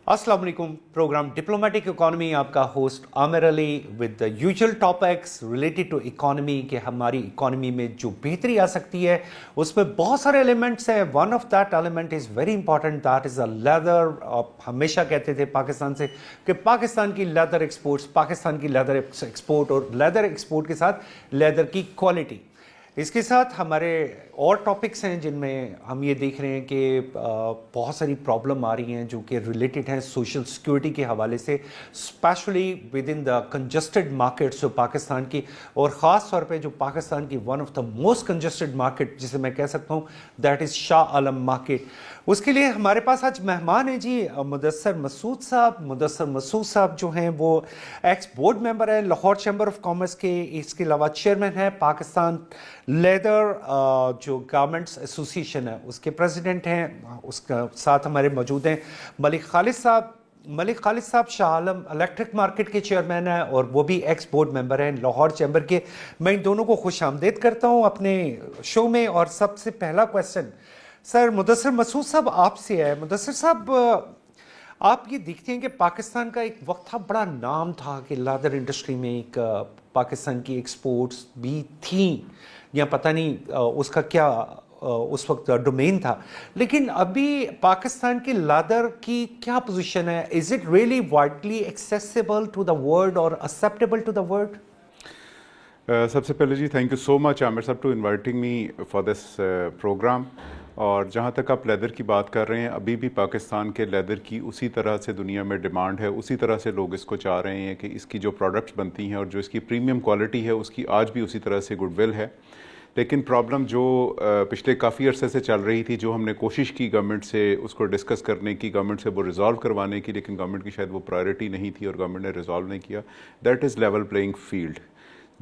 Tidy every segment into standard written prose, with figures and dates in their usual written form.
अस्सलाम वालेकुम। Programme diplomatic economy, आपका host Aamir Ali with the usual topics related to economy कि हमारी इकोनॉमी में जो बेहतरी आ सकती है उसमें बहुत सारे एलिमेंट्स हैं। One of that element is very important, that is a leather. आप हमेशा कहते थे पाकिस्तान से कि पाकिस्तान की लेदर एक्सपोर्ट्स, पाकिस्तान की लेदर एक्सपोर्ट और लेदर एक्सपोर्ट के साथ लेदर की क्वालिटी। इसके साथ हमारे और टॉपिक्स हैं जिनमें हम ये देख रहे हैं कि बहुत सारी प्रॉब्लम आ रही हैं जो कि रिलेटेड हैं सोशल सिक्योरिटी के हवाले से, specially with in the congested markets जो पाकिस्तान की, और ख़ास तौर पे जो पाकिस्तान की one of the most congested market जिसे मैं कह सकता हूँ that is Shah Alam market. उसके लिए हमारे पास आज मेहमान हैं जी मुदस्सर मसूद साहब। मुदस्सर मसूद साहब जो हैं वो एक्स बोर्ड मेंबर हैं लाहौर चैम्बर ऑफ कॉमर्स के, इसके अलावा चेयरमैन हैं पाकिस्तान लेदर जो गारमेंट्स एसोसिएशन है उसके प्रेसिडेंट हैं। उसका साथ हमारे मौजूद हैं मलिक खालिद साहब। मलिक खालिद साहब शाह आलम इलेक्ट्रिक मार्केट के चेयरमैन हैं और वो भी एक्स बोर्ड मेंबर हैं लाहौर चैम्बर के। मैं इन दोनों को खुश आमदेद करता हूँ अपने शो में। और सबसे पहला क्वेश्चन सर मुदस्सर मसूद साहब आपसे है। मुदस्सर साहब, आप ये देखते हैं कि पाकिस्तान का एक वक्त था, बड़ा नाम था कि लेदर इंडस्ट्री में एक पाकिस्तान की एक्सपोर्ट्स भी थी या पता नहीं उसका क्या उस वक्त डोमेन था, लेकिन अभी पाकिस्तान की लेदर की क्या पोजीशन है? Is it really widely accessible to the world और एक्सेप्टेबल टू द वर्ल्ड? सबसे पहले जी thank you so much Aamir साहब to inviting me for this program. और जहाँ तक आप लेदर की बात कर रहे हैं, अभी भी पाकिस्तान के लेदर की उसी तरह से दुनिया में डिमांड है, उसी तरह से लोग इसको चाह रहे हैं कि इसकी जो प्रोडक्ट्स बनती हैं और जो इसकी प्रीमियम क्वालिटी है उसकी आज भी उसी तरह से गुडविल है। लेकिन प्रॉब्लम जो पिछले काफ़ी अरसे से चल रही थी, जो हमने कोशिश की गवर्नमेंट से उसको डिस्कस करने की, गवर्नमेंट से वो रिजॉल्व करवाने की, लेकिन गवर्नमेंट की शायद वो प्रायोरिटी नहीं थी और गवर्नमेंट ने रिजॉल्व नहीं किया, that is level playing field.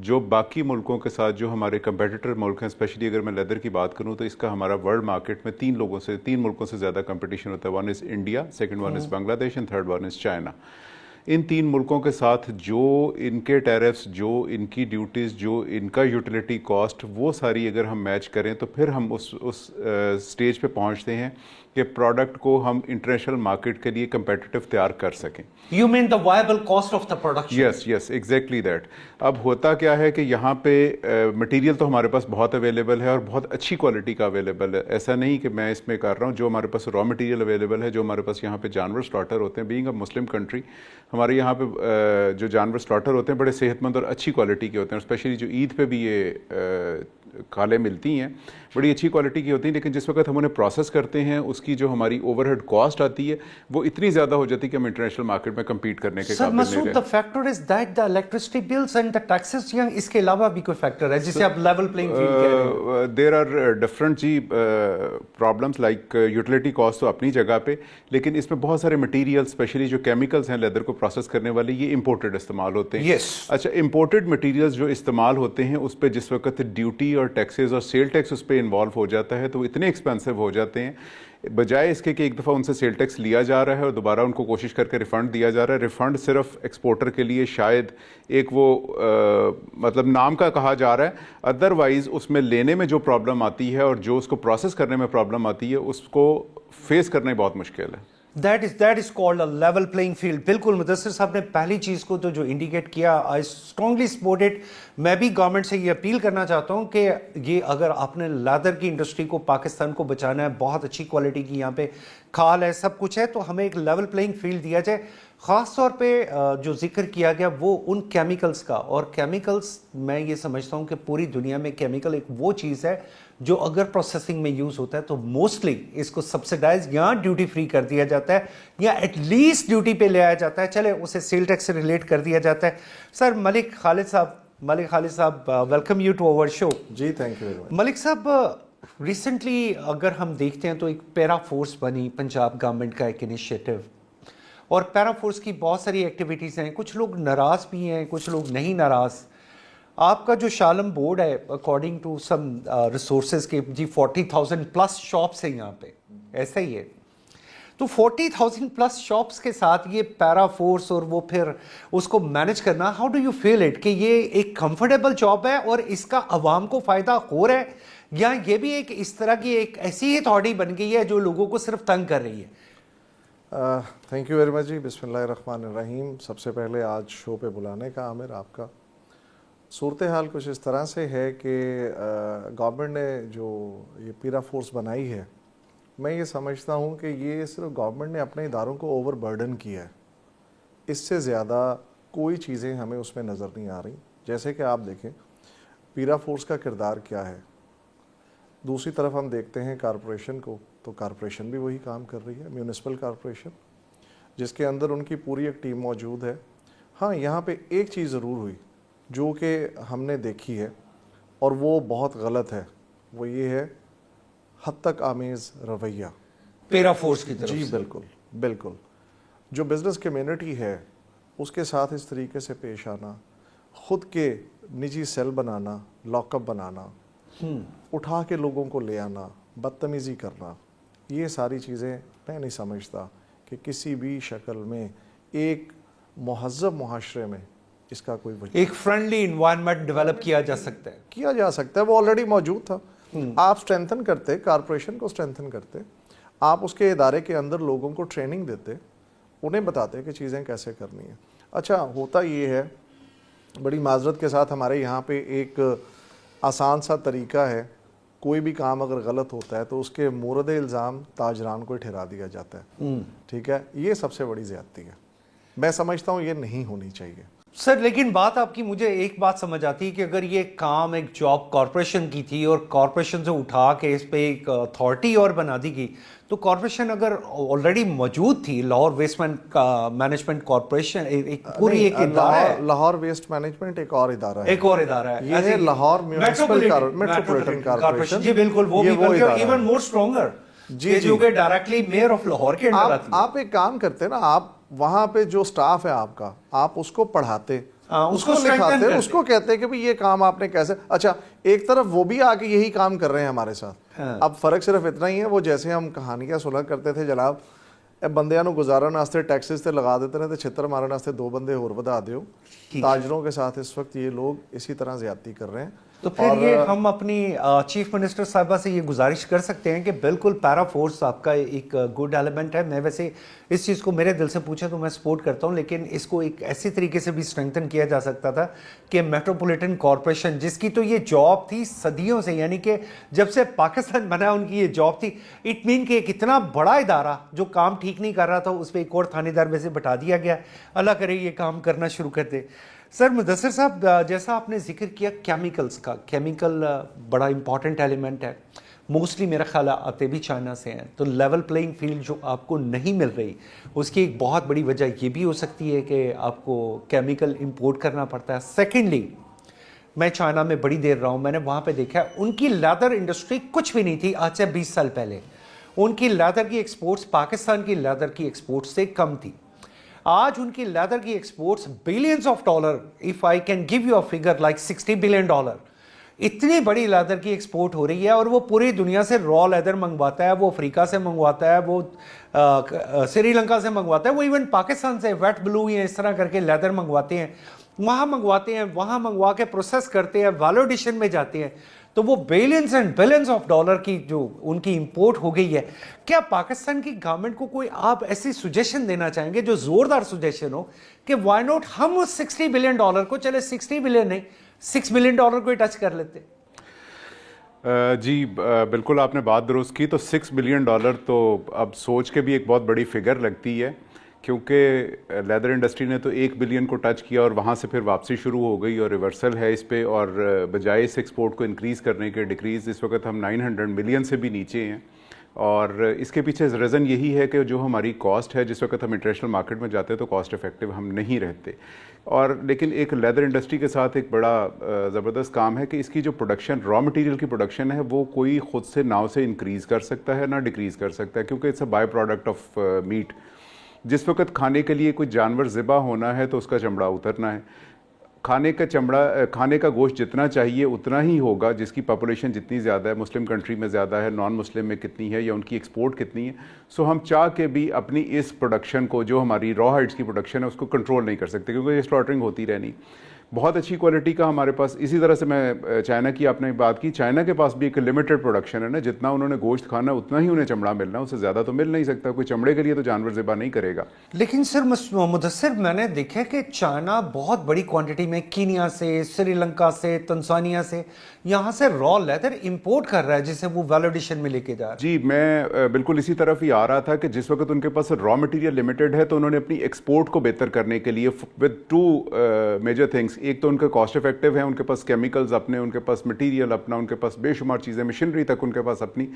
जो बाकी मुल्कों के साथ जो हमारे कंपेटिटर मुल्क हैं, स्पेशली अगर मैं लेदर की बात करूं तो इसका हमारा वर्ल्ड मार्केट में तीन मुल्कों से ज़्यादा कंपटीशन होता है। One is India, second one is Bangladesh and third one is China. इन तीन मुल्कों के साथ जो इनके टैरिफ्स, जो इनकी ड्यूटीज़, जो इनका यूटिलिटी कॉस्ट, वो सारी अगर हम मैच करें तो फिर हम उस स्टेज पे पहुंचते हैं कि प्रोडक्ट को हम इंटरनेशनल मार्केट के लिए कंपेटिटिव तैयार कर सकें। You mean the viable cost of the production? Yes exactly that. अब होता क्या है कि यहाँ पे मटेरियल तो हमारे पास बहुत अवेलेबल है और बहुत अच्छी क्वालिटी का अवेलेबल है। ऐसा नहीं कि मैं इसमें कर रहा हूँ, जो हमारे पास रॉ मटेरियल अवेलेबल है, जो हमारे पास यहाँ पे जानवर स्लॉटर होते हैं, बीइंग अ मुस्लिम कंट्री, हमारे यहाँ पे जो जानवर स्लॉटर होते हैं बड़े सेहतमंद और अच्छी क्वालिटी के होते हैं। स्पेशली जो ईद पे भी ये खाले मिलती हैं, बड़ी अच्छी क्वालिटी की होती हैं। लेकिन जिस वक्त हम उन्हें प्रोसेस करते हैं, उसकी जो हमारी ओवरहेड कॉस्ट आती है वो इतनी ज़्यादा हो जाती है कि हम इंटरनेशनल मार्केट में कम्पीट करने के काबिल नहीं रहे। The factor is that the electricity bills and the taxes, या इसके अलावा भी कोई फैक्टर है जिसे आप लेवल प्लेइंग फील्ड कह रहे हैं? देयर आर डिफरेंट जी प्रॉब्लम्स, लाइक यूटिलिटी कॉस्ट तो अपनी जगह पे, लेकिन इसमें बहुत सारे मटीरियल, स्पेशली जो केमिकल्स हैं लेदर को प्रोसेस करने वाले, ये इंपोर्टेड इस्तेमाल होते हैं। अच्छा, इंपोर्टेड मटीरियल्स जो इस्तेमाल होते हैं उस पर जिस वक्त ड्यूटी और टैक्सेस और सेल टैक्स उस पर इन्वॉल्व हो जाता है तो वो इतने एक्सपेंसिव हो जाते हैं, बजाय इसके कि एक दफ़ा उनसे सेल टैक्स लिया जा रहा है और दोबारा उनको कोशिश करके रिफ़ंड दिया जा रहा है। रिफ़ंड सिर्फ एक्सपोर्टर के लिए शायद एक वो मतलब नाम का कहा जा रहा है, अदरवाइज़ उसमें लेने में जो प्रॉब्लम आती है और जो उसको प्रोसेस करने में प्रॉब्लम आती है उसको फेस करना बहुत मुश्किल है। That is called a level playing field. बिल्कुल मुदस्सिर साहब ने पहली चीज़ को तो जो इंडिकेट किया, आई स्ट्रांगली सपोर्ट इट। मैं भी गवर्नमेंट से ये अपील करना चाहता हूँ कि ये अगर आपने लेदर की इंडस्ट्री को, पाकिस्तान को बचाना है, बहुत अच्छी क्वालिटी की यहाँ पे खाल है, सब कुछ है, तो हमें एक लेवल प्लेइंग फील्ड दिया जाए। ख़ास तौर पे जो जिक्र किया गया वो उन केमिकल्स का, और केमिकल्स मैं ये समझता हूँ कि पूरी दुनिया में केमिकल एक वो चीज़ है जो अगर प्रोसेसिंग में यूज़ होता है तो मोस्टली इसको सब्सिडाइज या ड्यूटी फ्री कर दिया जाता है या एटलीस्ट ड्यूटी पे ले आया जाता है, चले उसे सेल टैक्स से रिलेट कर दिया जाता है। सर मलिक खालिद साहब welcome you to our show. जी thank you very much. Malik साहब, रिसेंटली अगर हम देखते हैं तो एक पैरा फोर्स बनी, पंजाब गवर्नमेंट का एक इनिशिएटिव, और पैरा फोर्स की बहुत सारी एक्टिविटीज़ हैं। कुछ लोग नाराज़ भी हैं, कुछ लोग नहीं नाराज़। आपका जो शाह आलम बोर्ड है, अकॉर्डिंग टू सम रिसोर्सेज के जी 40,000 प्लस शॉप्स हैं यहाँ पे, ऐसा ही है। तो 40,000 प्लस शॉप्स के साथ ये पैरा फोर्स और वो फिर उसको मैनेज करना, how do you feel it कि ये एक कंफर्टेबल जॉब है और इसका आवाम को फ़ायदा हो रहा है, या ये भी एक इस तरह की एक ऐसी अथॉरिटी बन गई है जो लोगों को सिर्फ तंग कर रही है? تھینک یو ویری مچ جی. بسم اللہ الرحمن الرحیم. سب سے پہلے آج شو پہ بلانے کا عامر آپ کا. صورتحال کچھ اس طرح سے ہے کہ گورنمنٹ نے جو یہ پیرا فورس بنائی ہے، میں یہ سمجھتا ہوں کہ یہ صرف گورنمنٹ نے اپنے اداروں کو اوور برڈن کیا ہے. اس سے زیادہ کوئی چیزیں ہمیں اس میں نظر نہیں آ رہی. جیسے کہ آپ دیکھیں پیرا فورس کا کردار کیا ہے. دوسری طرف ہم دیکھتے ہیں کارپوریشن کو، تو کارپوریشن بھی وہی کام کر رہی ہے، میونسپل کارپوریشن، جس کے اندر ان کی پوری ایک ٹیم موجود ہے. ہاں یہاں پہ ایک چیز ضرور ہوئی جو کہ ہم نے دیکھی ہے اور وہ بہت غلط ہے، وہ یہ ہے حد تک آمیز رویہ پیرا فورس کی طرف جی سے. بالکل بالکل. جو بزنس کمیونٹی ہے اس کے ساتھ اس طریقے سے پیش آنا، خود کے نجی سیل بنانا، لاک اپ بنانا، اٹھا کے لوگوں کو لے آنا، بدتمیزی کرنا، یہ ساری چیزیں میں نہیں سمجھتا کہ کسی بھی شکل میں ایک مہذب معاشرے میں اس کا کوئی وجہ ایک فرینڈلی انوائرمنٹ ڈیولپ کیا جا سکتا ہے. کیا جا سکتا ہے. وہ آلریڈی موجود تھا. آپ سٹرینتھن کرتے، کارپوریشن کو سٹرینتھن کرتے، آپ اس کے ادارے کے اندر لوگوں کو ٹریننگ دیتے، انہیں بتاتے کہ چیزیں کیسے کرنی ہیں. اچھا ہوتا یہ ہے، بڑی معذرت کے ساتھ ہمارے یہاں پہ ایک آسان سا طریقہ ہے، کوئی بھی کام اگر غلط ہوتا ہے تو اس کے مورد الزام تاجران کو ٹھہرا دیا جاتا ہے. ٹھیک ہے، یہ سب سے بڑی زیادتی ہے. میں سمجھتا ہوں یہ نہیں ہونی چاہیے. سر لیکن بات آپ کی مجھے ایک بات سمجھ آتی ہے کہ اگر یہ کام ایک جاب کارپوریشن کی تھی اور کارپوریشن سے اٹھا کے اس پہ ایک اتھارٹی اور بنا دی گئی، تو کارپوریشن اگر آلریڈی موجود تھی، لاہور ویسٹ مینجمنٹ کارپوریشن ایک پوری ایک ادارہ ہے. لاہور ویسٹ مینجمنٹ ایک اور ادارہ ہے، ایک اور ادارہ ہے، یہ ہے لاہور میٹروپولیٹن کارپوریشن. جی بالکل، وہ بھی بلکہ ایون مور اسٹرانگر جی جو کہ ڈائریکٹلی میئر آف لاہور کے انڈر آتی ہے. آپ ایک کام کرتے نا، آپ وہاں پہ جو سٹاف ہے آپ کا، آپ اس کو پڑھاتے، اس کو لکھاتے، اس کو کہتے کہ یہ کام آپ نے کیسے. اچھا ایک طرف وہ بھی آ کے یہی کام کر رہے ہیں ہمارے ساتھ. اب فرق صرف اتنا ہی ہے، وہ جیسے ہم کہانیاں سنا کرتے تھے جناب، بندیاں نو گزارن واسطے ٹیکسز تے لگا دیتے ہیں، تے چھتر مارن واسطے 2 بندے اور بدا دیو. تاجروں کے ساتھ اس وقت یہ لوگ اسی طرح زیادتی کر رہے ہیں. تو پھر یہ ہم اپنی چیف منسٹر صاحبہ سے یہ گزارش کر سکتے ہیں کہ بالکل پیرا فورس آپ کا ایک گڈ ایلیمنٹ ہے. میں ویسے اس چیز کو میرے دل سے پوچھیں تو میں سپورٹ کرتا ہوں، لیکن اس کو ایک ایسی طریقے سے بھی اسٹرینگتھن کیا جا سکتا تھا کہ میٹروپولیٹن کارپوریشن، جس کی تو یہ جاب تھی صدیوں سے، یعنی کہ جب سے پاکستان بنا ان کی یہ جاب تھی. اٹ مین کہ ایک اتنا بڑا ادارہ جو کام ٹھیک نہیں کر رہا تھا، اس پہ ایک اور تھانے دار ویسے بٹھا دیا گیا. اللہ کرے یہ کام کرنا شروع کر دے. سر مدثر صاحب، جیسا آپ نے ذکر کیا کیمیکلز کا، کیمیکل بڑا امپورٹنٹ ایلیمنٹ ہے. موسٹلی میرا خیال آتے بھی چائنا سے ہیں، تو لیول پلینگ فیلڈ جو آپ کو نہیں مل رہی، اس کی ایک بہت بڑی وجہ یہ بھی ہو سکتی ہے کہ آپ کو کیمیکل امپورٹ کرنا پڑتا ہے. سیکنڈلی، میں چائنا میں بڑی دیر رہا ہوں، میں نے وہاں پہ دیکھا ان کی لیدر انڈسٹری کچھ بھی نہیں تھی آج سے 20 سال پہلے. ان کی لیدر کی ایکسپورٹس پاکستان کی لیدر کی ایکسپورٹس سے کم تھی. آج ان کی لیدر کی exports billions of dollar, if I can give you a figure like $60 billion, اتنی بڑی لیدر کی ایکسپورٹ ہو رہی ہے. اور وہ پوری دنیا سے را لیدر منگواتا ہے، وہ افریقہ سے منگواتا ہے، وہ سری لنکا سے منگواتا ہے، وہ ایون پاکستان سے ویٹ بلو یا اس طرح کر کے لیدر منگواتے ہیں، وہاں منگوا کے پروسیس کرتے ہیں، ویلیڈیشن میں جاتے ہیں. تو وہ billions and billions of dollar کی جو ان کی امپورٹ ہو گئی ہے. کیا پاکستان کی گورنمنٹ کو کوئی آپ ایسی سجیشن دینا چاہیں گے جو زوردار سجیشن ہو کہ وائی ناٹ ہم اس $60 بلین کو، چلے $60 بلین نہیں $6 بلین کو ہی ٹچ کر لیتے؟ جی بالکل آپ نے بات درست کی. تو $6 بلین تو اب سوچ کے بھی ایک بہت بڑی فگر لگتی ہے، کیونکہ لیدر انڈسٹری نے تو 1 بلین کو ٹچ کیا اور وہاں سے پھر واپسی شروع ہو گئی اور ریورسل ہے اس پہ. اور بجائے اس ایکسپورٹ کو انکریز کرنے کے ڈیکریز اس وقت ہم 900 ملین سے بھی نیچے ہیں. اور اس کے پیچھے ریزن یہی ہے کہ جو ہماری کاسٹ ہے، جس وقت ہم انٹرنیشنل مارکیٹ میں جاتے ہیں تو کاسٹ افیکٹو ہم نہیں رہتے. اور لیکن ایک لیدر انڈسٹری کے ساتھ ایک بڑا زبردست کام ہے کہ اس کی جو پروڈکشن، را مٹیریل کی پروڈکشن ہے، وہ کوئی خود سے نہ اسے انکریز کر سکتا ہے نہ ڈیکریز کر سکتا ہے، کیونکہ it's a byproduct of meat. جس وقت کھانے کے لیے کوئی جانور ذبح ہونا ہے تو اس کا چمڑا اترنا ہے. کھانے کا گوشت جتنا چاہیے اتنا ہی ہوگا، جس کی پاپولیشن جتنی زیادہ ہے، مسلم کنٹری میں زیادہ ہے، نان مسلم میں کتنی ہے، یا ان کی ایکسپورٹ کتنی ہے. سو ہم چاہ کے بھی اپنی اس پروڈکشن کو، جو ہماری را ہائٹس کی پروڈکشن ہے، اس کو کنٹرول نہیں کر سکتے، کیونکہ یہ سلاٹرنگ ہوتی رہنی. بہت اچھی کوالٹی کا ہمارے پاس. اسی طرح سے میں چائنا کی آپ نے بات کی, چائنا کے پاس بھی ایک لمیٹڈ پروڈکشن ہے نا, جتنا انہوں نے گوشت کھانا اتنا ہی انہیں چمڑا ملنا, اس سے زیادہ تو مل نہیں سکتا. کوئی چمڑے کے لیے تو جانور ذبح نہیں کرے گا. لیکن سر مدثر, میں نے دیکھا کہ چائنا بہت بڑی کوانٹٹی میں کینیا سے, سری لنکا سے, تنزانیہ سے یہاں سے را لیدر امپورٹ کر رہا ہے جسے وہ ویلیڈیشن میں لے کے جا رہا ہے. جی میں بالکل اسی طرف ہی آ رہا تھا کہ جس وقت ان کے پاس را مٹیریل لمیٹڈ ہے تو انہوں نے اپنی ایکسپورٹ کو بہتر کرنے کے لیے ود ٹو میجر تھنگس, ایک تو ان کا کاسٹ افیکٹو ہے, ان کے پاس کیمیکلز اپنے, ان کے پاس مٹیریل اپنا, ان کے پاس بے شمار چیزیں, مشینری تک ان کے پاس اپنی.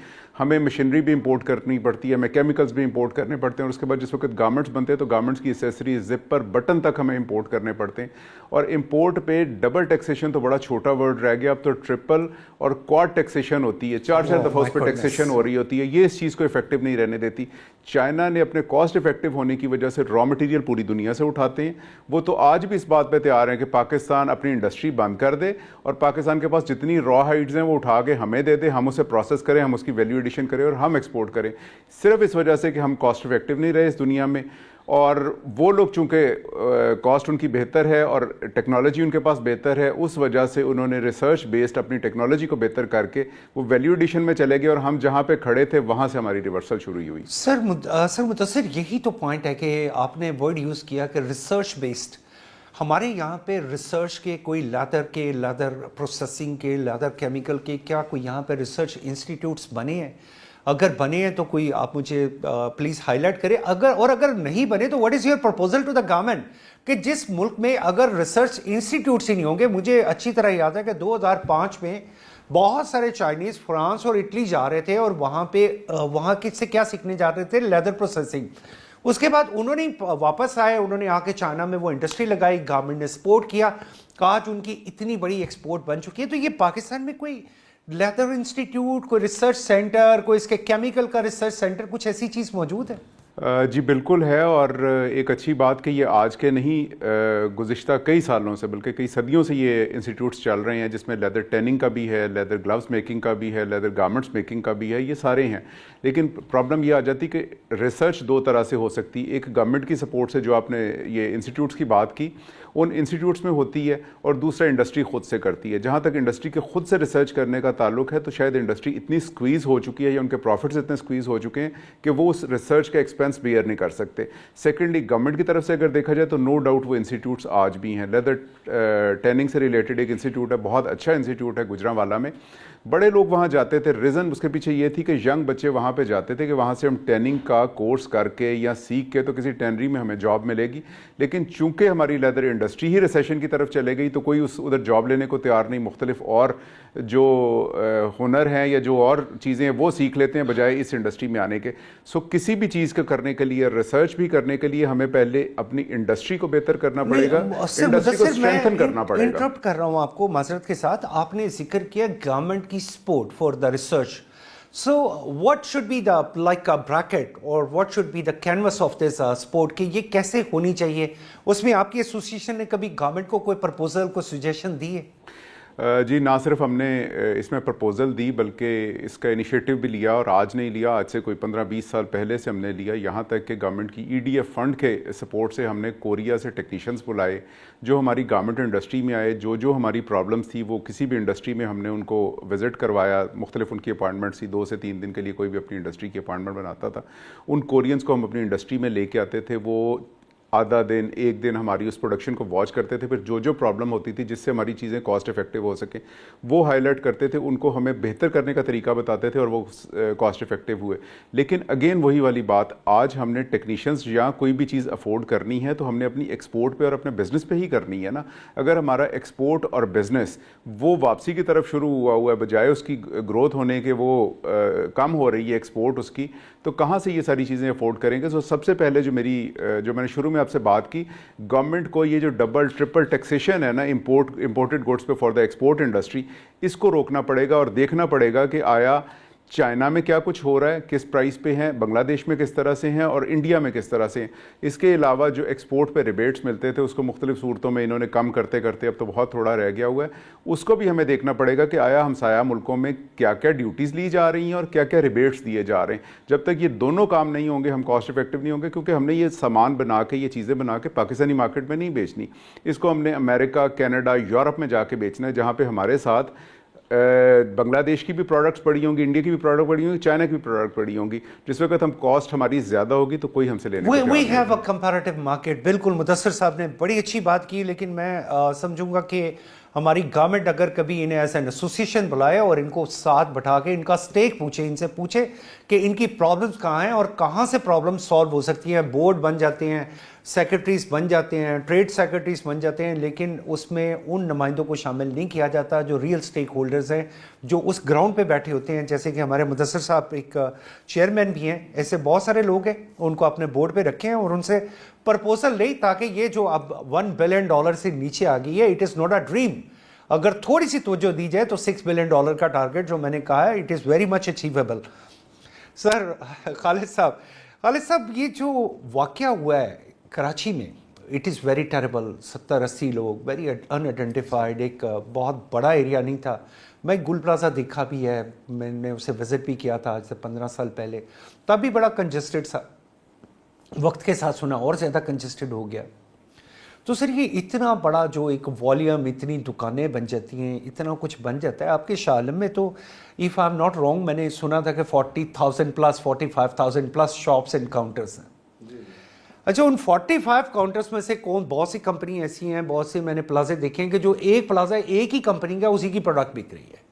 ہمیں مشینری بھی امپورٹ کرنی پڑتی ہے, ہمیں کیمیکلز بھی امپورٹ کرنے پڑتے ہیں, اور اس کے بعد جس وقت گارمنٹس بنتے ہیں تو گارمنٹس کی ایسیسریز, زپر, بٹن تک ہمیں امپورٹ کرنے پڑتے ہیں. اور امپورٹ پہ ڈبل ٹیکسیشن تو بڑا چھوٹا ورڈ رہ گیا, اب تو ٹرپل اور کواد ٹیکسیشن ہوتی ہے, 4 دفعہ اس پہ ٹیکسیشن ہو رہی ہوتی ہے. یہ اس چیز کو افیکٹو نہیں رہنے دیتی. چائنا نے اپنے کاسٹ افیکٹو ہونے کی وجہ سے را مٹیریل پوری دنیا سے اٹھاتے ہیں. وہ تو آج بھی اس بات پہ تیار ہیں کہ پاکستان اپنی انڈسٹری بند کر دے اور پاکستان کے پاس جتنی را ہائیڈز ہیں وہ اٹھا کے ہمیں دے دے, ہم اسے پروسیس کریں, ہم اس کی ویلیو ایڈیشن کریں اور ہم ایکسپورٹ کریں, صرف اس وجہ سے کہ ہم کاسٹ افیکٹو نہیں رہے اس دنیا میں. اور وہ لوگ چونکہ کاسٹ ان کی بہتر ہے اور ٹیکنالوجی ان کے پاس بہتر ہے, اس وجہ سے انہوں نے ریسرچ بیسڈ اپنی ٹیکنالوجی کو بہتر کر کے وہ ویلیو ایڈیشن میں چلے گئے, اور ہم جہاں پہ کھڑے تھے وہاں سے ہماری ریورسل شروع ہوئی. سر مدثر, یہی تو پوائنٹ ہے کہ آپ نے ورڈ یوز کیا کہ ریسرچ بیسڈ. ہمارے یہاں پہ ریسرچ کے کوئی لیدر پروسیسنگ کے, لیدر کیمیکل کے, کیا کوئی یہاں پہ ریسرچ انسٹیٹیوٹس بنے ہیں؟ اگر بنے ہیں تو کوئی آپ مجھے پلیز ہائی لائٹ کرے. اگر نہیں بنے تو what is your proposal to the government کہ جس ملک میں اگر ریسرچ انسٹیٹیوٹس ہی نہیں ہوں گے. مجھے اچھی طرح یاد ہے کہ 2005 میں بہت سارے چائنیز فرانس اور اٹلی جا رہے تھے اور وہاں سے کیا سیکھنے جا رہے تھے, لیدر پروسیسنگ. اس کے بعد انہوں نے واپس آئے, انہوں نے آ کے چائنا میں وہ انڈسٹری لگائی, گورنمنٹ نے سپورٹ کیا, آج ان کی اتنی بڑی ایکسپورٹ بن چکی ہے. تو یہ پاکستان میں کوئی لیدر انسٹیٹیوٹ, کوئی ریسرچ سینٹر, کوئی اس کے کیمیکل کا ریسرچ سینٹر, کچھ ایسی چیز موجود ہے؟ جی بالکل ہے, اور ایک اچھی بات کہ یہ آج کے نہیں, گزشتہ کئی سالوں سے بلکہ کئی صدیوں سے یہ انسٹیٹیوٹس چل رہے ہیں, جس میں لیدر ٹیننگ کا بھی ہے, لیدر گلوز میکنگ کا بھی ہے, لیدر گارمنٹس میکنگ کا بھی ہے, یہ سارے ہیں. لیکن پرابلم یہ آ جاتی کہ ریسرچ دو طرح سے ہو سکتی. ایک گورنمنٹ کی سپورٹ سے, جو آپ نے یہ انسٹیٹیوٹس کی بات کی, ان انسٹیٹیوٹس میں ہوتی ہے, اور دوسرا انڈسٹری خود سے کرتی ہے. جہاں تک انڈسٹری کے خود سے ریسرچ کرنے کا تعلق ہے تو شاید انڈسٹری اتنی سکویز ہو چکی ہے یا ان کے پروفٹس اتنے سکویز ہو چکے ہیں کہ وہ اس ریسرچ کا ایکسپینس بیئر نہیں کر سکتے. سیکنڈلی گورنمنٹ کی طرف سے اگر دیکھا جائے تو نو ڈاؤٹ وہ انسٹیٹیوٹس آج بھی ہیں. لیدر ٹیننگ سے ریلیٹڈ ایک انسٹیٹیوٹ ہے, بہت اچھا انسٹیٹیوٹ ہے گجرانوالا میں. بڑے لوگ وہاں جاتے تھے. ریزن اس کے پیچھے یہ تھی کہ ینگ بچے وہاں پہ جاتے تھے کہ وہاں سے ہم ٹیننگ کا کورس کر کے یا سیکھ کے تو کسی ٹینری میں ہمیں جاب ملے گی. لیکن چونکہ ہماری لیدر انڈسٹری ہی ریسیشن کی طرف چلے گئی تو کوئی ادھر جاب لینے کو تیار نہیں. مختلف اور جو ہنر ہیں یا جو اور چیزیں ہیں وہ سیکھ لیتے ہیں بجائے اس انڈسٹری میں آنے کے. سو کسی بھی چیز کا کرنے کے لیے, ریسرچ بھی کرنے کے لیے, ہمیں پہلے اپنی انڈسٹری کو بہتر کرنا پڑے گا, انڈسٹری کو اسٹرینتھن کرنا پڑے گا. انٹرپٹ کر رہا ہوں آپ کو معذرت کے ساتھ. آپ نے ذکر کیا گورنمنٹ کی support for the research. So what should be the like a bracket or what should be the canvas of this sport کہ یہ کیسے ہونی چاہیے؟ اس میں آپ کی ایسوسیشن نے کبھی گورنمنٹ کو کوئی پرپوزل, کوئی سجیشن دی ہے؟ جی نہ صرف ہم نے اس میں پرپوزل دی بلکہ اس کا انیشیٹو بھی لیا, اور آج نہیں لیا, آج سے کوئی 15-20 سال پہلے سے ہم نے لیا. یہاں تک کہ گورنمنٹ کی EDF فنڈ کے سپورٹ سے ہم نے کوریا سے ٹیکنیشینز بلائے جو ہماری گورنمنٹ انڈسٹری میں آئے. جو ہماری پرابلمس تھی وہ کسی بھی انڈسٹری میں ہم نے ان کو وزٹ کروایا. مختلف ان کی اپائنٹمنٹس تھی, 2 سے 3 دن کے لیے کوئی بھی اپنی انڈسٹری کی اپائنٹمنٹ بناتا تھا. ان کورینز کو ہم اپنی انڈسٹری میں لے کے آتے تھے. وہ آدھا دن 1 دن ہماری اس پروڈکشن کو واچ کرتے تھے, پھر جو پرابلم ہوتی تھی جس سے ہماری چیزیں کاسٹ افیکٹو ہو سکیں وہ ہائی لائٹ کرتے تھے, ان کو ہمیں بہتر کرنے کا طریقہ بتاتے تھے اور وہ کاسٹ افیکٹو ہوئے. لیکن اگین وہی والی بات, آج ہم نے ٹیکنیشینز یا کوئی بھی چیز افورڈ کرنی ہے تو ہم نے اپنی ایکسپورٹ پہ اور اپنے بزنس پہ ہی کرنی ہے نا. اگر ہمارا ایکسپورٹ اور بزنس وہ واپسی کی طرف شروع ہوا ہے بجائے اس کی گروتھ ہونے کے وہ کم ہو رہی ہے ایکسپورٹ اس کی, تو کہاں سے یہ ساری چیزیں افورڈ کریں گے؟ سو سب سے پہلے جو میں نے شروع میں آپ سے بات کی, گورنمنٹ کو یہ جو ڈبل ٹرپل ٹیکسیشن ہے نا امپورٹڈ گڈس پہ فار دا ایکسپورٹ انڈسٹری, اس کو روکنا پڑے گا اور دیکھنا پڑے گا کہ آیا चाइना में क्या कुछ हो रहा है, किस प्राइस पे हैं, बांग्लादेश में किस तरह से हैं और इंडिया में किस तरह से हैं। इसके अलावा जो एक्सपोर्ट पे रिबेट्स मिलते थे उसको मुख्तलिफ सूरतों में इन्होंने कम करते करते अब तो बहुत थोड़ा रह गया हुआ है, उसको भी हमें देखना पड़ेगा कि आया हमसाया मुल्कों में क्या क्या ड्यूटीज़ ली जा रही हैं और क्या क्या रिबेट्स दिए जा रहे हैं। जब तक ये दोनों काम नहीं होंगे हम कॉस्ट इफेक्टिव नहीं होंगे, क्योंकि हमने ये सामान बना के, ये चीज़ें बना के पाकिस्तानी मार्केट में नहीं बेचनी, इसको हमने अमेरिका, कनाडा, यूरोप में जाके बेचना है, जहाँ पे हमारे साथ बांग्लादेश की भी प्रोडक्ट्स पड़ी होंगी, इंडिया की भी प्रोडक्ट पड़ी होंगी, चाइना की भी प्रोडक्ट पड़ी होंगी। जिस वक्त हम कॉस्ट हमारी ज़्यादा होगी तो कोई हमसे लेने we have a comparative market. बिल्कुल मुदस्सिर साहब ने बड़ी अच्छी बात की, लेकिन मैं समझूंगा कि हमारी गवर्नमेंट अगर कभी इन्हें एज एन एसोसिएशन बुलाए और इनको साथ बैठा के इनका स्टेक पूछे, इनसे पूछे कि इनकी प्रॉब्लम्स कहाँ हैं और कहाँ से प्रॉब्लम्स सॉल्व हो सकती हैं। बोर्ड बन जाते हैं, सेक्रेटरीज बन जाते हैं, ट्रेड सेक्रेटरीज बन जाते हैं, लेकिन उसमें उन नुमाइंदों को शामिल नहीं किया जाता जो रियल स्टेक होल्डर्स हैं, जो उस ग्राउंड पे बैठे होते हैं। जैसे कि हमारे मुदस्सिर साहब एक चेयरमैन भी हैं, ऐसे बहुत सारे लोग हैं, उनको अपने बोर्ड पे रखे हैं और उनसे प्रपोजल ले, ताकि ये जो अब $1 बिलियन से नीचे आ गई है, it is not a dream. अगर थोड़ी सी तवज्जो दी जाए तो $6 बिलियन का टारगेट जो मैंने कहा है, it is very much achievable. Sir Khalid साहब, ये जो वाक़या हुआ है कराची में, इट इज़ वेरी टेरेबल। 70-80 लोग, वेरी अनआइडेंटिफाइड, एक बहुत बड़ा एरिया नहीं था। मैं गुल प्लाजा देखा भी है, मैंने उसे विज़िट भी किया था आज से 15 साल पहले, तब भी बड़ा कंजस्टेड सा, वक्त के साथ सुना और ज़्यादा कंजस्टेड हो गया। तो सर ये इतना बड़ा जो एक वॉल्यूम, इतनी दुकानें बन जाती हैं, इतना कुछ बन जाता है आपके शाह आलम में, तो if I am not wrong मैंने सुना था कि 40,000 plus 45,000 plus shops and counters हैं। अच्छा, उन 45 काउंटर्स में से बहुत सी कंपनी ऐसी हैं, बहुत से मैंने प्लाजे देखे हैं कि जो एक प्लाजा एक ही कंपनी का उसी की प्रोडक्ट बिक रही है।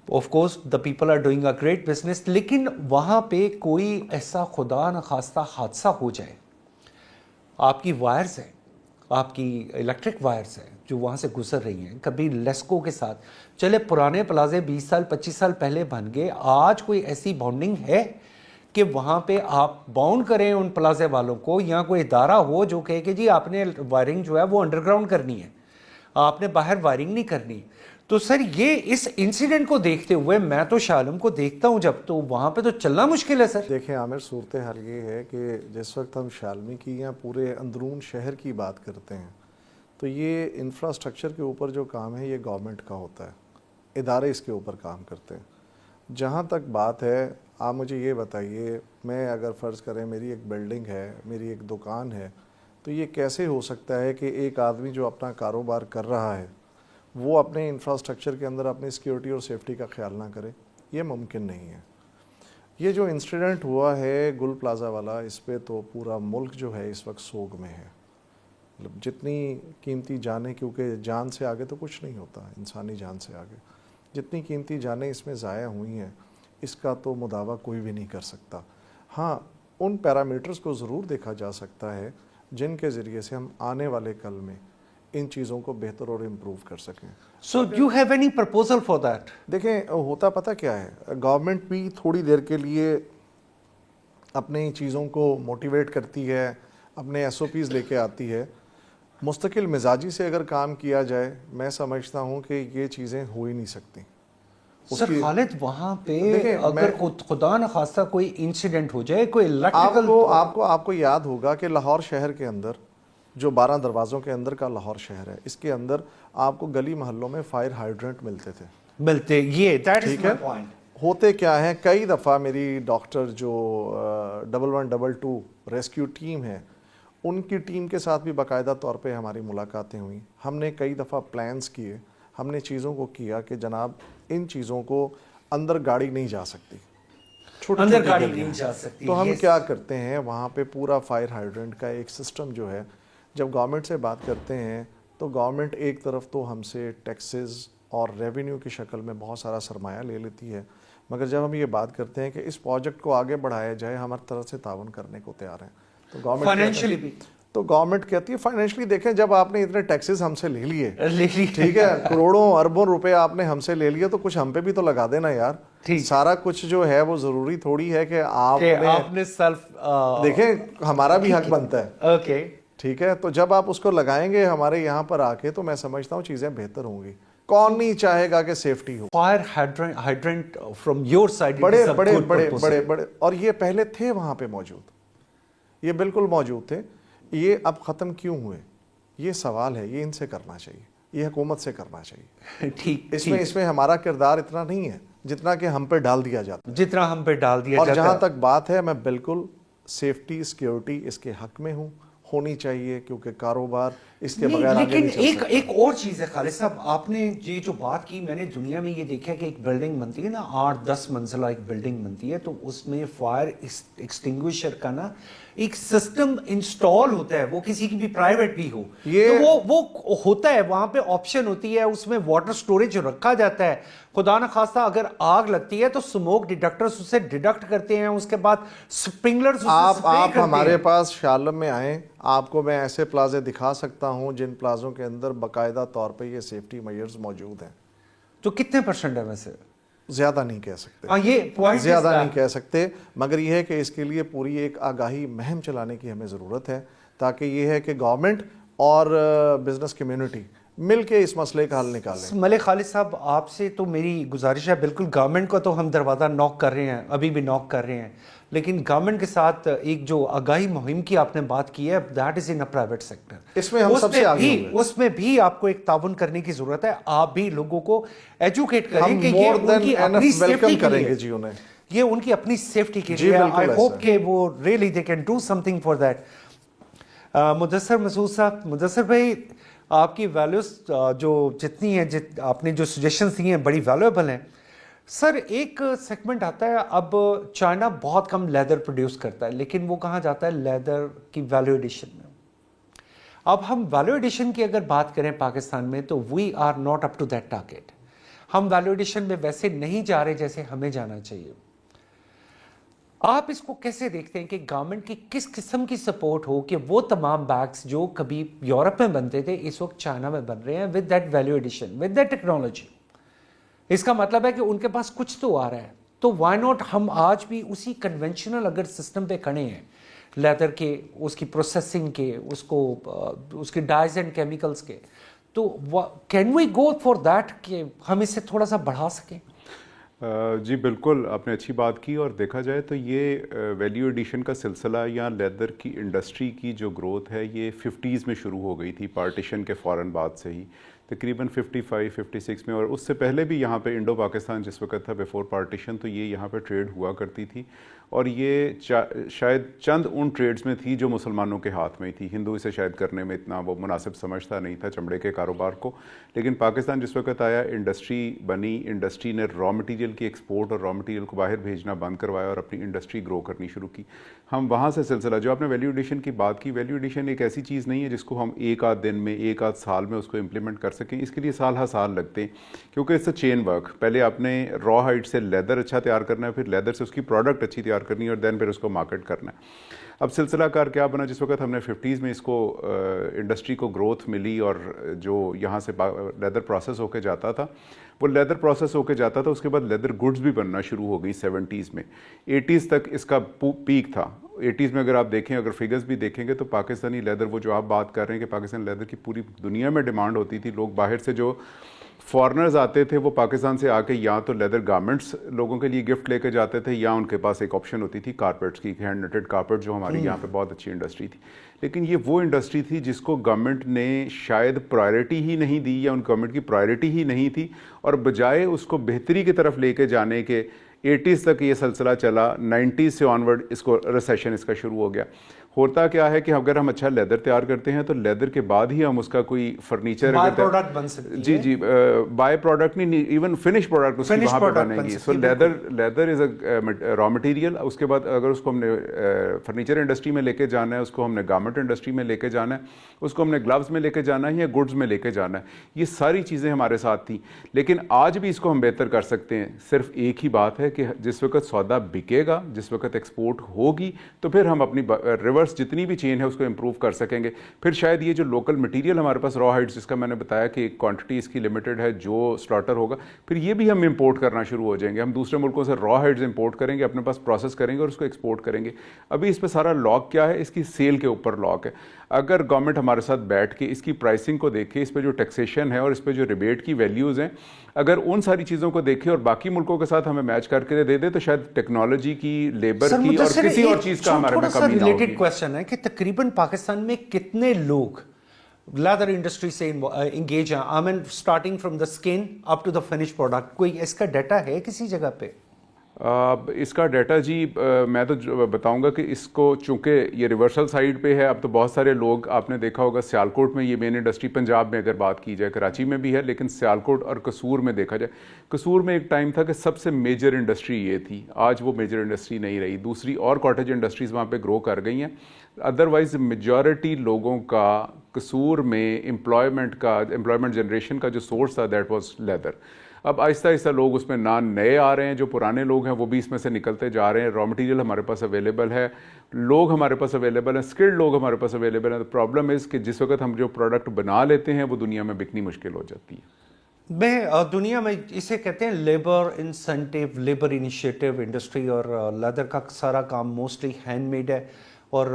Of course the people are doing a great business, लेकिन वहाँ पे कोई ऐसा खुदा न खास्ता हादसा हो जाए, आपकी वायर्स हैं, आपकी इलेक्ट्रिक वायर्स हैं जो वहाँ से गुजर रही हैं, कभी लेस्को के साथ, चले पुराने प्लाजे 20 साल 25 साल पहले बन गए, आज कोई ऐसी बाउंडिंग है कि वहाँ पे आप बाउंड करें उन प्लाजे वालों को, या कोई इदारा हो जो कहे कि जी आपने वायरिंग जो है वो अंडरग्राउंड करनी है, आपने बाहर वायरिंग नहीं करनी। तो सर ये इस इंसिडेंट को देखते हुए मैं तो शाह आलम को देखता हूँ जब, तो वहाँ पे तो चलना मुश्किल है सर। देखें आमिर, सूरत हाल ये है कि जिस वक्त हम शाह आलमी की या पूरे अंदरून शहर की बात करते हैं, तो ये इंफ्रास्ट्रक्चर के ऊपर जो काम है ये गवर्नमेंट का होता है, इदारे इसके ऊपर काम करते हैं। जहाँ तक बात है, आप मुझे ये बताइए, मैं अगर फ़र्ज़ करें मेरी एक बिल्डिंग है, मेरी एक दुकान है, तो ये कैसे हो सकता है कि एक आदमी जो अपना कारोबार कर रहा है वो अपने इंफ्रास्ट्रक्चर के अंदर अपनी सिक्योरिटी और सेफ्टी का ख्याल ना करे? ये मुमकिन नहीं है। ये जो इंसिडेंट हुआ है गुल प्लाजा वाला, इस पे तो पूरा मुल्क जो है इस वक्त सोग में है। मतलब जितनी कीमती जानें, क्योंकि जान से आगे तो कुछ नहीं होता, इंसानी जान से आगे जितनी कीमती जानें इसमें ज़ाया हुई हैं, इसका तो मुदावा कोई भी नहीं कर सकता। हाँ, उन पैरामीटर्स को ज़रूर देखा जा सकता है जिनके ज़रिए से हम आने वाले कल में इन चीज़ों को बेहतर और इम्प्रूव कर सकें। So you have any proposal for that? देखें, होता पता क्या है, गवर्नमेंट भी थोड़ी देर के लिए अपनी चीज़ों को मोटिवेट करती है, अपने SOPs लेके आती है। मुस्तकिल मिजाजी से अगर काम किया जाए, मैं समझता हूँ कि ये चीज़ें हो ही नहीं सकती। सर खालिद, वहाँ पे अगर खुदा न खास्ता कोई इंसिडेंट हो जाए, कोई इलेक्ट्रिकल, आपको याद होगा कि लाहौर शहर के अंदर जो 12 दरवाज़ों के अंदर का लाहौर शहर है, इसके अंदर आपको गली मोहल्लों में फायर हाइड्रेंट मिलते, ये दैट इज माय पॉइंट। होते क्या है, कई दफ़ा मेरी डॉक्टर जो 1122 रेस्क्यू टीम है, उनकी टीम के साथ भी बाकायदा तौर पे हमारी मुलाकातें हुई। हमने कई दफ़ा प्लान्स किए, हमने चीज़ों को किया कि जनाब इन चीज़ों को अंदर गाड़ी नहीं जा सकती, अंदर गाड़ी नहीं जा सकती। तो हम क्या करते हैं, वहाँ पे पूरा फायर हाइड्रेंट का एक सिस्टम जो है, जब गवर्नमेंट से बात करते हैं तो गवर्नमेंट एक तरफ तो हमसे टैक्सेस और रेवेन्यू की शक्ल में बहुत सारा सरमाया ले लेती है, मगर जब हम ये बात करते हैं कि इस प्रोजेक्ट को आगे बढ़ाया जाए, हम हर तरह से ताउन करने को तैयार हैं। तो गवर्नमेंट फाइनेंशियली भी, तो गवर्नमेंट कहती है फाइनेंशियली, देखें जब आपने इतने टैक्सेस हमसे ले लिए, ठीक है, करोड़ों अरबों रुपए आपने हमसे ले लिए, तो कुछ हम पे भी तो लगा देना यार। सारा कुछ जो है वो जरूरी थोड़ी है कि आपने सेल्फ देखें, हमारा भी हक बनता है। ओके, ठीक है, तो जब आप उसको लगाएंगे हमारे यहाँ पर आके, तो मैं समझता हूँ चीज़ें बेहतर होंगी। कौन नहीं चाहेगा कि सेफ्टी हो। Fire hydrant from your side, बड़े बड़े बड़े बड़े बड़े, और ये पहले थे वहां पे मौजूद, ये बिल्कुल मौजूद थे। ये अब खत्म क्यों हुए, ये सवाल है, ये इनसे करना चाहिए, ये हुकूमत से करना चाहिए। ठीक, इसमें हमारा किरदार इतना नहीं है जितना कि हम पे डाल दिया जाता है, जितना हम पे डाल दिया और जाता जहां है। तक बात है, मैं बिल्कुल सेफ्टी सिक्योरिटी इसके हक में हूँ, होनी चाहिए, क्योंकि कारोबार इसके नहीं, बगैर आगे लेकिन नहीं चल सकता। एक और चीज है खालिद साहब, आपने ये जो बात की, मैंने दुनिया में ये देखा कि एक बिल्डिंग बनती है ना, 8-10 मंजिला एक बिल्डिंग बनती है, तो उसमें फायर एक्सटिंग्विशर का ना एक सिस्टम इंस्टॉल होता है, वो किसी की भी प्राइवेट भी हो, तो वो होता है, वहां पे ऑप्शन होती है, उसमें वाटर स्टोरेज रखा जाता है। खुदा न खास्ता अगर आग लगती है तो स्मोक डिटेक्टर्स उससे डिडक्ट करते हैं, उसके बाद स्प्रिंकलर्स आप हमारे पास शालम में आए, आपको मैं ऐसे प्लाजे दिखा सकता हूं जिन प्लाजों के अंदर बाकायदा तौर पे ये सेफ्टी मेजर्स मौजूद हैं। तो कितने % है वैसे? ज्यादा नहीं कह सकते, ये पॉइंट ज्यादा नहीं कह सकते, मगर ये है कि इसके लिए पूरी एक आगाही मुहिम चलाने की हमें ज़रूरत है, ताकि ये है कि गवर्नमेंट और बिजनेस कम्युनिटी मिल के इस मसले का हल निकालें। मलिक खालिद साहब, आपसे तो मेरी गुजारिश है, बिल्कुल गवर्नमेंट को तो हम दरवाज़ा नॉक कर रहे हैं, अभी भी नॉक कर रहे हैं, लेकिन गवर्नमेंट के साथ एक जो आगाही मुहिम की आपने बात की है, that is in a private sector, इसमें हम सबसे आगे हैं। उसमें भी आपको एक ताउन करने की जरूरत है। आप भी लोगों को एजुकेट करें हम कि ये मोर देन उनकी अपनी एनफ सेफ्टी वेलकम के करेंगे लिए, जी उन्हें, ये उनकी अपनी सेफ्टी के जी, लिए। बिल्कुल आई ऐसा होप है। कि वो really they can do something for that. Mudassar Masood sahab, Mudassar भाई, आपकी वैल्यूज जो जितनी है, आपने जो सजेशंस दी हैं बड़ी वैल्यूएबल हैं। सर, एक सेगमेंट आता है, अब चाइना बहुत कम लेदर प्रोड्यूस करता है, लेकिन वो कहाँ जाता है? लेदर की वैल्यू एडिशन में। अब हम वैल्यू एडिशन की अगर बात करें पाकिस्तान में, तो we are not up to that target. हम वैल्यू एडिशन में वैसे नहीं जा रहे जैसे हमें जाना चाहिए। आप इसको कैसे देखते हैं कि गवर्नमेंट की किस किस्म की सपोर्ट हो कि वो तमाम बैग्स जो कभी यूरोप में बनते थे इस वक्त चाइना में बन रहे हैं with that value addition, with that technology? इसका मतलब है कि उनके पास कुछ तो आ रहा है, तो व्हाई नॉट हम आज भी उसी कन्वेंशनल अगर सिस्टम पे खड़े हैं, लेदर के, उसकी प्रोसेसिंग के, उसके डाइज एंड केमिकल्स के, तो can we go for that कि हम इसे थोड़ा सा बढ़ा सकें? जी बिल्कुल, आपने अच्छी बात की। और देखा जाए तो ये वैल्यू एडिशन का सिलसिला या लेदर की इंडस्ट्री की जो ग्रोथ है, ये 50s में शुरू हो गई थी, पार्टीशन के फ़ौरन बाद से ही, तकरीबन 55-56 में। और उससे पहले भी यहाँ पे इंडो पाकिस्तान जिस वक्त था बिफोर पार्टीशन, तो ये यहाँ पे ट्रेड हुआ करती थी, और ये शायद चंद उन ट्रेड्स में थी जो मुसलमानों के हाथ में थी। हिंदू इसे शायद करने में इतना वो मुनासिब समझता नहीं था चमड़े के कारोबार को। लेकिन पाकिस्तान जिस वक्त आया, इंडस्ट्री बनी, इंडस्ट्री ने रॉ मटेरियल की एक्सपोर्ट और रॉ मटेरियल को बाहर भेजना बंद करवाया और अपनी इंडस्ट्री ग्रो करनी शुरू की। हम वहाँ से सिलसिला, जो आपने वैल्यू एडिशन की बात की, वैल्यू एडिशन एक ऐसी चीज़ नहीं है जिसको हम एक आध दिन में, एक आध साल में उसको इम्प्लीमेंट कर सकें। इसके लिए साल हर साल लगते हैं, क्योंकि इट्स अ चेन वर्क। पहले आपने रॉ हाइट से लेदर अच्छा तैयार करना है, फिर लेदर से उसकी प्रोडक्ट अच्छी तैयार करनी है, और देन फिर उसको मार्केट करना है। अब सिलसिला कार क्या बना, जिस वक्त हमने 50s में इसको इंडस्ट्री को ग्रोथ मिली, और जो यहाँ से लेदर प्रोसेस होके जाता था, वो लेदर प्रोसेस होके जाता था, उसके बाद लेदर गुड्स भी बनना शुरू हो गई 70s में। 80s तक इसका पीक था। 80s में अगर आप देखें, अगर फिगर्स भी देखेंगे, तो पाकिस्तानी लेदर, वो जो आप बात कर रहे हैं कि पाकिस्तानी लेदर की पूरी दुनिया में डिमांड होती थी। लोग बाहर से जो फॉरेनर्स आते थे, वो पाकिस्तान से आके या तो लेदर गारमेंट्स लोगों के लिए गिफ्ट लेके जाते थे, या उनके पास एक ऑप्शन होती थी कारपेट्स की, हैंड नेटेड कारपेट, जो हमारे यहाँ पे बहुत अच्छी इंडस्ट्री थी। लेकिन ये वो इंडस्ट्री थी जिसको गवर्नमेंट ने शायद प्रायोरिटी ही नहीं दी, या उन गवर्नमेंट की प्रायोरिटी ही नहीं थी, और बजाय उसको बेहतरी की तरफ लेके जाने के 80s तक ये सिलसिला चला। 90s से ऑनवर्ड इसको रिसेशन इसका शुरू हो गया। होता क्या है कि अगर हम अच्छा लेदर तैयार करते हैं, तो लेदर के बाद ही हम उसका कोई फर्नीचर बाय प्रोडक्ट बन सकती है। जी जी, बाय प्रोडक्ट नहीं, इवन फिनिश प्रोडक्ट उसकी वहाँ पे बनेगी। So leather is a raw material. उसके बाद अगर उसको हमने फर्नीचर इंडस्ट्री में लेके जाना है, उसको हमने गारमेंट इंडस्ट्री में लेके जाना है, उसको हमने ग्लव्स में लेके जाना है, या गुड्स में लेके जाना है, ये सारी चीज़ें हमारे साथ थी। लेकिन आज भी इसको हम बेहतर कर सकते हैं। सिर्फ एक ही बात है कि जिस वक्त सौदा बिकेगा, जिस वक्त एक्सपोर्ट होगी, तो फिर हम अपनी रिवर्स रिवर्स जितनी भी चेन है उसको इम्प्रूव कर सकेंगे। फिर शायद ये जो लोकल मटीरियल हमारे पास रॉ हाइड्स, जिसका मैंने बताया कि क्वांटिटी इसकी लिमिटेड है जो स्लॉटर होगा, फिर ये भी हम इंपोर्ट करना शुरू हो जाएंगे। हम दूसरे मुल्कों से रॉ हाइड्स इंपोर्ट करेंगे, अपने पास प्रोसेस करेंगे और उसको एक्सपोर्ट करेंगे। अभी इस पर सारा लॉक क्या है, इसकी सेल के ऊपर लॉक है। अगर गवर्नमेंट हमारे साथ बैठ के इसकी प्राइसिंग को देखे, इस पे जो टैक्सेशन है और इस पे जो रिबेट की वैल्यूज़ हैं, अगर उन सारी चीज़ों को देखे और बाकी मुल्कों के साथ हमें मैच करके दे दे, तो शायद टेक्नोलॉजी की, लेबर की और किसी और चीज़ का हमारे में कमी ना होगी। रिलेटेड क्वेश्चन है कि तकरीबन पाकिस्तान में कितने लोग लेदर इंडस्ट्री से इंगेज हैं? I mean starting from the skin up to the finish product, कोई इसका डाटा है किसी जगह पे? इसका डाटा जी मैं तो बताऊंगा कि इसको चूंकि ये रिवर्सल साइड पे है, अब तो बहुत सारे लोग, आपने देखा होगा सियालकोट में ये मेन इंडस्ट्री, पंजाब में अगर बात की जाए, कराची में भी है, लेकिन सियालकोट और कसूर में देखा जाए, कसूर में एक टाइम था कि सबसे मेजर इंडस्ट्री ये थी, आज वो मेजर इंडस्ट्री नहीं रही। दूसरी और कॉटेज इंडस्ट्रीज़ वहाँ पे ग्रो कर गई हैं। अदरवाइज मेजॉरिटी लोगों का कसूर में एम्प्लॉयमेंट जनरेशन का जो सोर्स था दैट वाज लेदर। अब आहिस्ता आहिस्ता लोग उसमें ना नए आ रहे हैं, जो पुराने लोग हैं वो भी इसमें से निकलते जा रहे हैं। रॉ मटेरियल हमारे पास अवेलेबल है, लोग हमारे पास अवेलेबल हैं, स्किल्ड लोग हमारे पास अवेलेबल हैं। तो प्रॉब्लम इज़ कि जिस वक्त हम जो प्रोडक्ट बना लेते हैं वो दुनिया में बिकनी मुश्किल हो जाती है। दुनिया में इसे कहते हैं labour incentive, labour initiative industry, और लेदर का सारा काम मोस्टली हैंडमेड है, और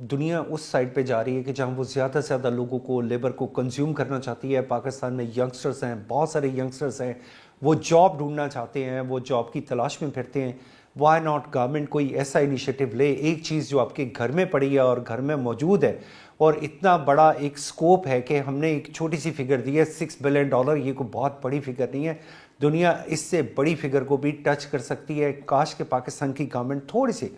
दुनिया उस साइड पे जा रही है कि जहाँ वो ज़्यादा से ज़्यादा लोगों को, लेबर को कंज्यूम करना चाहती है। पाकिस्तान में यंगस्टर्स हैं, बहुत सारे यंगस्टर्स हैं, वो जॉब ढूंढना चाहते हैं, वो जॉब की तलाश में फिरते हैं। वाई नॉट गवर्नमेंट कोई ऐसा इनिशिएटिव ले, एक चीज़ जो आपके घर में पड़ी है और घर में मौजूद है, और इतना बड़ा एक स्कोप है कि हमने एक छोटी सी फिगर दी है $6 बिलियन, ये कोई बहुत बड़ी फिगर नहीं है। दुनिया इससे बड़ी फिगर को भी टच कर सकती है। काश के पाकिस्तान की गवर्नमेंट थोड़ी सी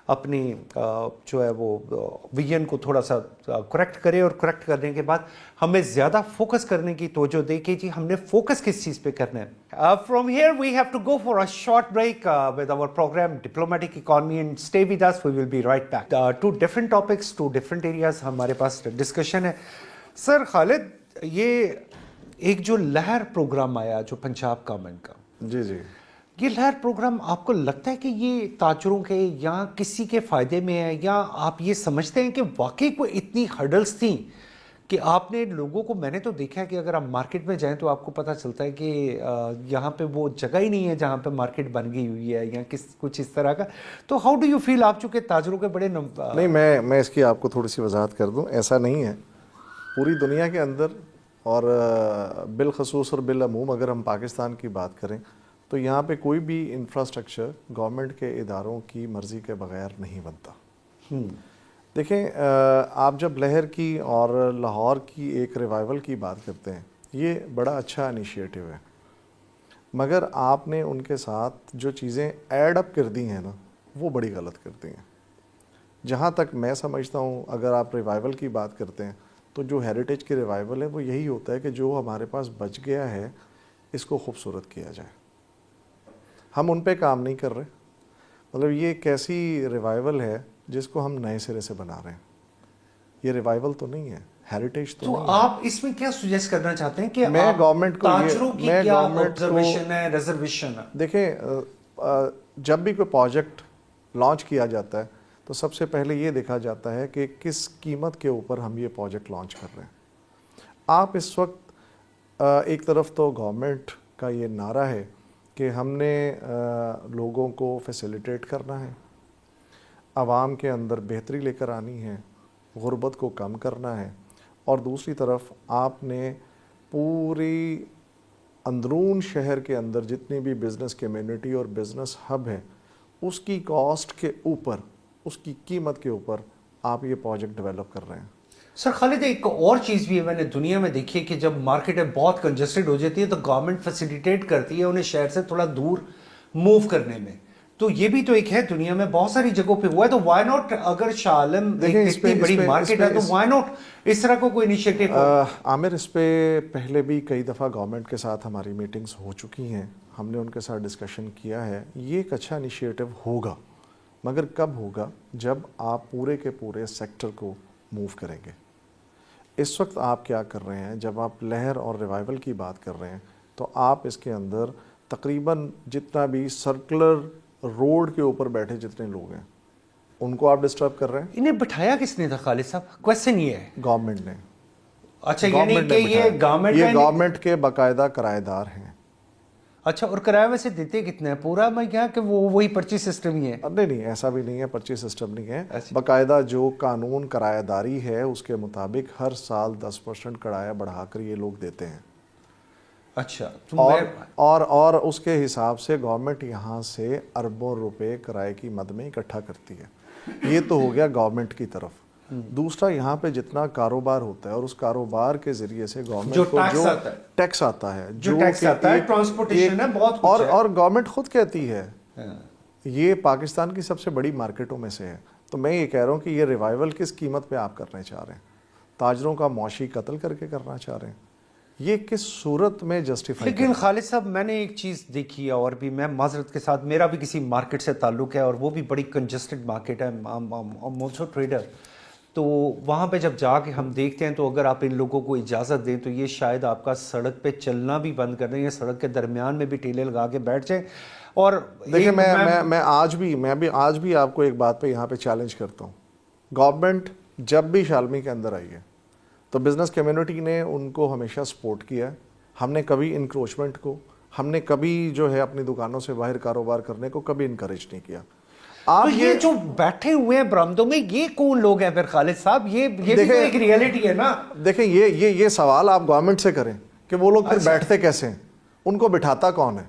अपनी जो है वो विजन को थोड़ा सा करेक्ट करे, और करेक्ट करने के बाद हमें ज़्यादा फोकस करने की तवज्जो दे कि जी हमने फोकस किस चीज़ पे करना है। From here we have to go for a short break with our program diplomatic economy, and stay with us, we will be right back. Two different topics, two different areas हमारे पास discussion है। Sir Khalid, ये एक जो लहर programme आया जो Punjab government का, जी जी, ये लहर प्रोग्राम आपको लगता है कि ये ताजरों के या किसी के फ़ायदे में है, या आप ये समझते हैं कि वाकई कोई इतनी हर्डल्स थी कि आपने लोगों को, मैंने तो देखा है कि अगर आप मार्केट में जाएं तो आपको पता चलता है कि यहाँ पे वो जगह ही नहीं है जहाँ पे मार्केट बन गई हुई है, या कुछ इस तरह का। तो हाउ डू यू फील, आप चूँकि ताजरों के बड़े नहीं, मैं इसकी आपको थोड़ी सी वजाहत कर दूँ। ऐसा नहीं है, पूरी दुनिया के अंदर और बिलखसूस और बिलअमूम अगर हम पाकिस्तान की बात करें तो यहाँ पे कोई भी इंफ्रास्ट्रक्चर गवर्नमेंट के इदारों की मर्ज़ी के बगैर नहीं बनता। देखें, आप जब लहर की और लाहौर की एक रिवाइवल की बात करते हैं, ये बड़ा अच्छा इनिशिएटिव है, मगर आपने उनके साथ जो चीज़ें ऐड अप कर दी हैं ना, वो बड़ी गलत करती हैं। जहाँ तक मैं समझता हूँ, अगर आप रिवाइवल की बात करते हैं तो जो हेरिटेज की रिवाइवल है वो यही होता है कि जो हमारे पास बच गया है इसको खूबसूरत किया जाए। हम उन पे काम नहीं कर रहे, मतलब ये एक ऐसी रिवाइवल है जिसको हम नए सिरे से बना रहे हैं। ये रिवाइवल तो नहीं है, हेरिटेज तो नहीं आप इसमें क्या सुजेस्ट करना चाहते हैं कि मैं गवर्नमेंट को ताजरों की क्या ऑब्जर्वेशन है, रिजर्वेशन है? देखें, जब भी कोई प्रोजेक्ट लॉन्च किया जाता है तो सबसे पहले ये देखा जाता है कि किस कीमत के ऊपर हम ये प्रोजेक्ट लॉन्च कर रहे हैं। आप इस वक्त एक तरफ तो गवर्नमेंट का ये नारा है कि हमने लोगों को फैसिलिटेट करना है, आवाम के अंदर बेहतरी लेकर आनी है, गुर्बत को कम करना है, और दूसरी तरफ आपने पूरी अंदरून शहर के अंदर जितनी भी बिज़नेस कम्युनिटी और बिज़नेस हब है उसकी कॉस्ट के ऊपर, उसकी कीमत के ऊपर आप ये प्रोजेक्ट डेवलप कर रहे हैं। सर खालिद, एक और चीज़ भी है मैंने दुनिया में देखी है कि जब मार्केट बहुत कंजस्टेड हो जाती है तो गवर्नमेंट फैसिलिटेट करती है उन्हें शहर से थोड़ा दूर मूव करने में। तो ये भी तो एक है, दुनिया में बहुत सारी जगहों पे हुआ है। तो वाई नॉट, अगर शालम इतनी बड़ी मार्केट है तो वाई नॉट इस तरह को कोई इनिशिएटिव? आमिर, इस पे पहले भी कई दफ़ा गवर्नमेंट के साथ हमारी मीटिंग्स हो चुकी हैं, हमने उनके साथ डिस्कशन किया है। ये एक अच्छा इनिशिएटिव होगा, मगर कब होगा? जब आप पूरे के पूरे सेक्टर को मूव करेंगे। इस वक्त आप क्या कर रहे हैं, जब आप लहर और रिवाइवल की बात कर रहे हैं तो आप इसके अंदर तकरीबन जितना भी सर्कुलर रोड के ऊपर बैठे जितने लोग हैं ان کو آپ ڈسٹرب کر رہے ہیں. انہیں بٹھایا کس نے تھا خالد صاحب؟ کوشچن یہ ہے. گورنمنٹ نے. اچھا یعنی کہ یہ گورنمنٹ کے باقاعدہ کرایہ دار ہیں. اچھا اور کرایہ ویسے دیتے کتنے ہیں پورا میں کیا کہ وہی پرچی سسٹم ہی ہے؟ نہیں ایسا بھی نہیں ہے, پرچی سسٹم نہیں ہے. باقاعدہ جو قانون کرایہ داری ہے اس کے مطابق ہر سال 10% کرایہ بڑھا کر یہ لوگ دیتے ہیں. اچھا اور اس کے حساب سے گورنمنٹ یہاں سے اربوں روپے کرائے کی مد میں اکٹھا کرتی ہے. یہ تو ہو گیا گورنمنٹ کی طرف. دوسرا یہاں پہ جتنا کاروبار ہوتا ہے اور اس کاروبار کے ذریعے سے گورنمنٹ کو جو ٹیکس آتا ہے, جو ٹرانسپورٹیشن ہے بہت کچھ ہے, اور گورنمنٹ خود کہتی ہے یہ پاکستان کی سب سے بڑی مارکیٹوں میں سے ہے. تو میں یہ کہہ رہا ہوں کہ یہ ریوائیول کس قیمت پہ آپ کرنا چاہ رہے ہیں؟ تاجروں کا معاشی قتل کر کے کرنا چاہ رہے ہیں؟ یہ کس صورت میں جسٹیفائی؟ لیکن خالد صاحب میں نے ایک چیز دیکھی ہے, اور بھی میں معذرت کے ساتھ, میرا بھی کسی مارکیٹ سے تعلق ہے اور وہ بھی بڑی کنجسٹڈ مارکیٹ ہے, آلسو ٹریڈر. تو وہاں پہ جب جا کے ہم دیکھتے ہیں تو اگر آپ ان لوگوں کو اجازت دیں تو یہ شاید آپ کا سڑک پہ چلنا بھی بند کر دیں, یا سڑک کے درمیان میں بھی ٹیلے لگا کے بیٹھ جائیں. اور دیکھیں میں آج بھی آپ کو ایک بات پہ یہاں پہ چیلنج کرتا ہوں. گورنمنٹ جب بھی شالمی کے اندر آئی ہے تو بزنس کمیونٹی نے ان کو ہمیشہ سپورٹ کیا ہے. ہم نے کبھی انکروچمنٹ کو, ہم نے کبھی جو ہے اپنی دکانوں سے باہر کاروبار کرنے کو کبھی انکریج نہیں کیا. آپ یہ جو بیٹھے ہوئے ہیں برآمدوں میں یہ کون لوگ ہیں پھر خالد صاحب؟ یہ بھی تو ایک ریئلٹی ہے نا. دیکھیں یہ سوال آپ گورنمنٹ سے کریں کہ وہ لوگ پھر بیٹھتے کیسے ہیں, ان کو بٹھاتا کون ہے؟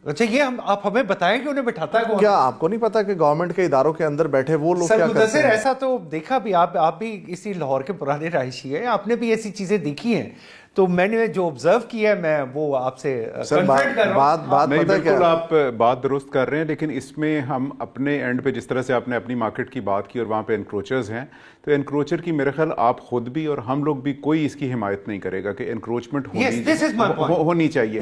اچھا یہ آپ ہمیں بتائیں کہ انہیں بٹھاتا کون؟ کیا آپ کو نہیں پتا کہ گورنمنٹ کے اداروں کے اندر بیٹھے وہ لوگ کیا کرتے ہیں؟ ایسا تو دیکھا بھی, آپ بھی اسی لاہور کے پرانے رہائشی ہیں, آپ نے بھی ایسی چیزیں دیکھی ہیں. تو میں نے جو آبزرو کیا ہے میں وہ آپ سے کنفرنٹ کر رہا ہوں. نہیں بالکل آپ بات درست کر رہے ہیں, لیکن اس میں ہم اپنے اینڈ پہ جس طرح سے آپ نے اپنی مارکیٹ کی بات کی اور وہاں پہ انکروچرز ہیں, تو انکروچر کی میرے خیال آپ خود بھی اور ہم لوگ بھی کوئی اس کی حمایت نہیں کرے گا کہ انکروچمنٹ ہونی چاہیے.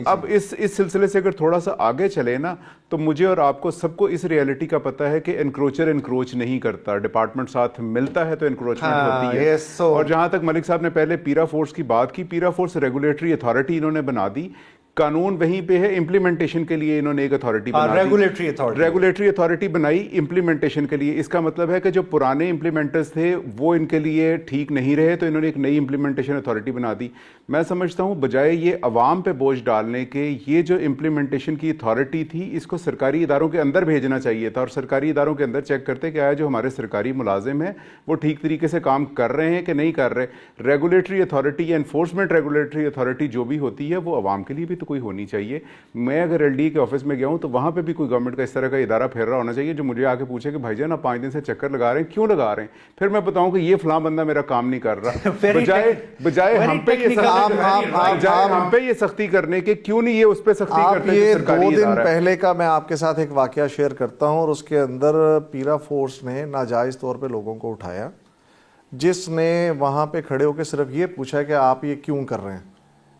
اب اس سلسلے سے اگر تھوڑا سا آگے چلے نا تو مجھے اور آپ کو سب کو اس ریئلٹی کا پتہ ہے کہ انکروچر انکروچ نہیں کرتا, ڈپارٹمنٹ ساتھ ملتا ہے تو انکروچمنٹ ہوتی ہے. اور جہاں تک ملک صاحب نے پہلے پیرا فورس کی بات کی, پیرا فورس ریگولیٹری اتھارٹی انہوں نے بنا دی, قانون وہیں پہ ہے, امپلیمنٹیشن کے لیے انہوں نے ایک اتھارٹی بنا دی, ریگولیٹری اتھارٹی بنائی امپلیمنٹیشن کے لیے. اس کا مطلب ہے کہ جو پرانے امپلیمنٹرز تھے وہ ان کے لیے ٹھیک نہیں رہے تو انہوں نے ایک نئی امپلیمنٹیشن اتھارٹی بنا دی. میں سمجھتا ہوں بجائے یہ عوام پہ بوجھ ڈالنے کے, یہ جو امپلیمنٹیشن کی اتھارٹی تھی اس کو سرکاری اداروں کے اندر بھیجنا چاہیے تھا, اور سرکاری اداروں کے اندر چیک کرتے کہ آیا جو ہمارے سرکاری ملازم ہیں وہ ٹھیک طریقے سے کام کر رہے ہیں کہ نہیں کر رہے. ریگولیٹری اتھارٹی یا انفورسمنٹ ریگولیٹری اتھارٹی جو بھی ہوتی ہے وہ عوام کے لیے بھی تو کوئی ہونی چاہیے. میں اگر ایل ڈی کے آفس میں گیا ہوں تو وہاں پہ بھی کوئی گورنمنٹ کا اس طرح کا ادارہ پھیر رہا ہونا چاہیے جو مجھے آ کے پوچھے کہ بھائی جان آپ 5 دن سے چکر لگا رہے ہیں, کیوں لگا رہے ہیں؟ پھر میں بتاؤں کہ یہ فلاں بندہ میرا کام نہیں کر رہا. بجائے ہم پہ یہ سختی کرنے کے, کیوں نہیں یہ اس پہ سختی کرتے ہیں؟ 2 دن پہلے کا میں آپ کے ساتھ ایک واقعہ شیئر کرتا ہوں, اور اس کے اندر پیرا فورس نے ناجائز طور پہ لوگوں کو اٹھایا, جس نے وہاں پہ کھڑے ہو کے صرف یہ پوچھا کہ آپ یہ کیوں کر رہے ہیں,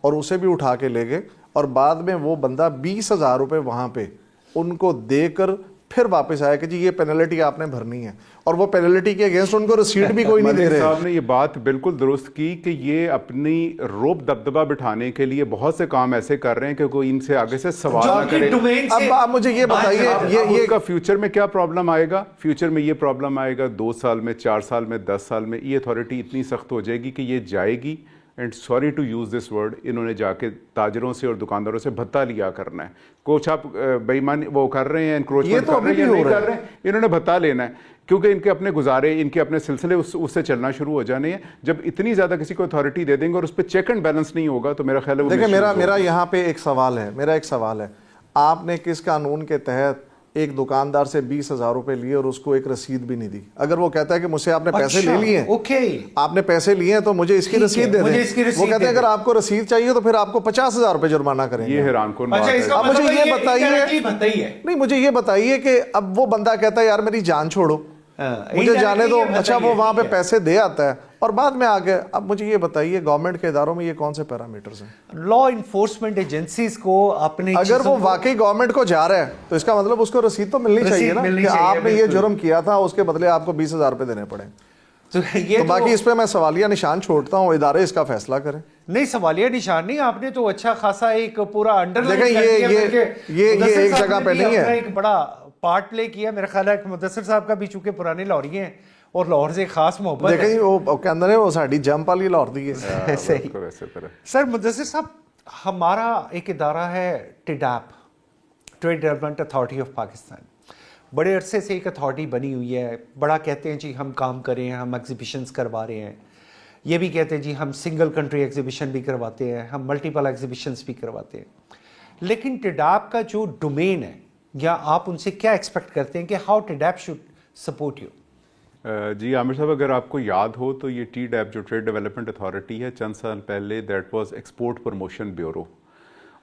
اور اسے بھی اٹھا کے لے گئے. اور بعد میں وہ بندہ 20,000 روپے وہاں پہ ان کو دے کر پھر واپس آیا کہ جی یہ پینلٹی آپ نے بھرنی ہے, اور وہ پینلٹی کے اگینسٹ ان کو رسیٹ بھی کوئی نہیں دے رہے. صاحب نے یہ بات بالکل درست کی کہ یہ اپنی روب دبدبہ بٹھانے کے لیے بہت سے کام ایسے کر رہے ہیں کہ کوئی ان سے آگے سے سوال نہ کرے. اب آپ مجھے یہ بتائیے یہ کا فیوچر میں کیا پرابلم آئے گا؟ فیوچر میں یہ پرابلم آئے گا 2 سال میں, 4 سال میں, 10 سال میں یہ اتھارٹی اتنی سخت ہو جائے گی کہ یہ جائے گی, and sorry to use this word, انہوں نے جا کے تاجروں سے اور دکانداروں سے بھتہ لیا کرنا ہے. کچھ آپ بے ایمانی وہ کر رہے ہیں, انکروچمنٹ کر رہے ہیں یا نہیں کر رہے ہیں, انہوں نے بھتہ لینا ہے کیونکہ ان کے اپنے گزارے, ان کے اپنے سلسلے اس سے چلنا شروع ہو جانے ہیں. جب اتنی زیادہ کسی کو اتھارٹی دے دیں گے اور اس پہ چیک اینڈ بیلنس نہیں ہوگا تو میرا خیال ہے. دیکھیں میرا یہاں پہ ایک سوال ہے, آپ نے کس قانون کے تحت ایک دکاندار سے 20,000 روپے لیے اور اس کو ایک رسید بھی نہیں دی؟ اگر وہ کہتا ہے کہ مجھ سے آپ نے پیسے لے لیے ہیں, آپ نے پیسے لیے ہیں تو مجھے اس کی رسید دے دیں. وہ کہتے ہیں اگر آپ کو رسید چاہیے تو پھر آپ کو 50,000 روپے جرمانہ کریں گے. یہ حیران کن بات ہے. اب مجھے یہ بتائیے, نہیں مجھے یہ بتائیے کہ اب وہ بندہ کہتا ہے یار میری جان چھوڑو, مجھے جانے دو. اچھا وہ وہاں پہ پیسے دے آتا ہے اور بعد میں آگے. اب مجھے یہ بتائیے گورنمنٹ کے اداروں میں یہ کون سے پیرامیٹرز ہیں؟ لا انفورسمنٹ ایجنسیز کو اپنے, اگر وہ واقعی گورنمنٹ کو جا رہا ہے تو اس کا مطلب اس کو رسید تو ملنی چاہیے نا کہ آپ نے یہ جرم کیا تھا, اس کے بدلے آپ کو 20,000 روپے دینے پڑے. तो ये तो बाकी इस पे मैं सवालिया निशान छोड़ता हूँ, इदारे इसका फैसला करें। नहीं, सवालिया निशान नहीं, आपने तो अच्छा खासा एक पूरा अंडरलाइन देखें, कर दिया, ये मुदस्सिर एक साहब जगह ने पे भी नहीं है। अपना एक बड़ा पार्ट प्ले किया। मेरा ख्याल है कि मुदस्सिर साहब का भी चूंकि पुराने लाहौरी हैं और लाहौर से खास मोहब्बत देखें है। वो कहते हैं वो साड़ी जंप वाली लाहौर दी है। सही। वैसे तरह सर मुदस्सिर साहब, हमारा एक इदारा है TDAP, trade development authority of Pakistan. बड़े अरसे से एक अथॉरिटी बनी हुई है, बड़ा कहते हैं जी हम काम कर रहे हैं, हम एग्जीबिशंस करवा रहे हैं, ये भी कहते हैं जी हम सिंगल कंट्री एग्जीबिशन भी करवाते हैं, हम मल्टीपल एग्जीबिशंस भी करवाते हैं। लेकिन टिडैप का जो डोमेन है, या आप उनसे क्या एक्सपेक्ट करते हैं कि हाउ टिडैप शुड सपोर्ट यू? जी आमिर साहब, अगर आपको याद हो तो ये TDAP जो ट्रेड डेवलपमेंट अथॉरिटी है, चंद साल पहले that was export promotion bureau,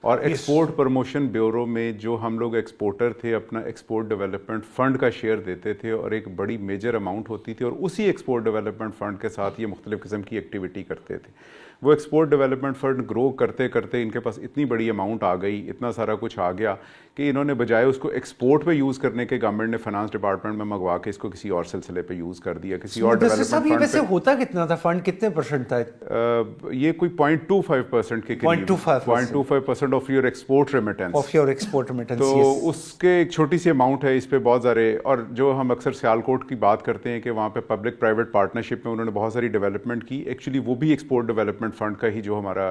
और एक्सपोर्ट प्रमोशन ब्यूरो में जो हम लोग एक्सपोर्टर थे अपना एक्सपोर्ट डेवलपमेंट फंड का शेयर देते थे और एक बड़ी मेजर अमाउंट होती थी, और उसी एक्सपोर्ट डेवलपमेंट फंड के साथ ये मुख्तलिफ किस्म की एक्टिविटी करते थे। वो एक्सपोर्ट डेवलपमेंट फंड ग्रो करते करते इनके पास इतनी बड़ी अमाउंट आ गई, इतना सारा कुछ आ गया कि इन्होंने बजाय उसको एक्सपोर्ट पे यूज़ करने के गवर्नमेंट ने फाइनेंस डिपार्टमेंट में मंगवा के इसको किसी और सिलसिले पे यूज़ कर दिया, किसी और डेवलपमेंट फंड पे। वैसे होता कितना था फंड, कितने परसेंट था? ये कोई 0.25% के करीब, 0.25% of your export remittance, of your export remittance. तो उसके एक छोटी सी अमाउंट है, इस पे बहुत सारे, और जो हम अक्सर सियालकोट की बात करते हैं कि वहाँ पे पब्लिक प्राइवेट पार्टनरशिप में उन्होंने बहुत सारी डेवलपमेंट की, एक्चुअली वो भी एक्सपोर्ट डेवलपमेंट फंड का ही जो हमारा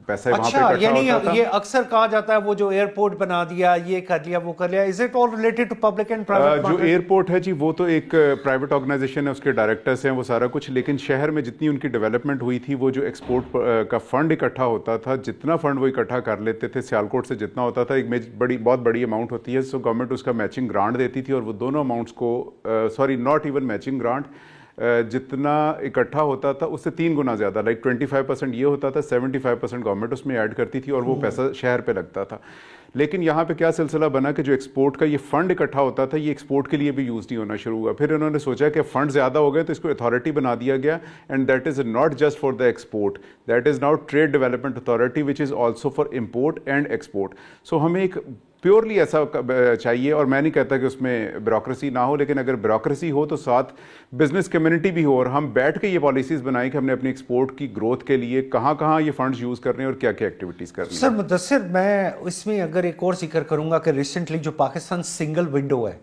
पैसा है वहाँ पे इकट्ठा यानी होता था। ये अक्सर कहा जाता है वो जो एयरपोर्ट बना दिया, ये कर लिया, वो कर लिया, is it all related to public and private? जो एयरपोर्ट है जी, वो तो एक प्राइवेट ऑर्गेनाइजेशन है, उसके डायरेक्टर्स हैं, वो सारा कुछ, लेकिन शहर में जितनी उनकी डेवलपमेंट हुई थी, वो जो एक्सपोर्ट का फंड इकट्ठा होता था, जितना फंड वो इकट्ठा कर लेते थे सियालकोट से, जितना होता था, एक बहुत बड़ी अमाउंट होती है, सो गवर्नमेंट उसका मैचिंग ग्रांट देती थी, और वो दोनों अमाउंट्स को sorry not even matching grant, जितना इकट्ठा होता था उससे 3 गुना ज़्यादा, लाइक 25% ये होता था, 75% गवर्नमेंट उसमें ऐड करती थी, और वो पैसा शहर पे लगता था। लेकिन यहाँ पे क्या सिलसिला बना कि जो एक्सपोर्ट का ये फंड इकट्ठा होता था, ये एक्सपोर्ट के लिए भी यूज़ नहीं होना शुरू हुआ। फिर उन्होंने सोचा कि फंड ज़्यादा हो गए तो इसको अथॉरिटी बना दिया गया, and that is not just for the export, that is now trade development authority which is also for import and export. So हमें एक प्योरली ऐसा चाहिए, और मैं नहीं कहता कि उसमें ब्यूरोक्रेसी ना हो, लेकिन अगर ब्यूरोक्रेसी हो तो साथ बिजनेस कम्युनिटी भी हो, और हम बैठ के ये पॉलिसीज़ बनाएं कि हमने अपनी एक्सपोर्ट की ग्रोथ के लिए कहाँ कहाँ ये फंड्स यूज़ करने और क्या क्या एक्टिविटीज़ करनी है। सर मुदस्सिर, मैं इसमें अगर एक और जिक्र करूंगा कि रिसेंटली जो पाकिस्तान सिंगल विंडो है,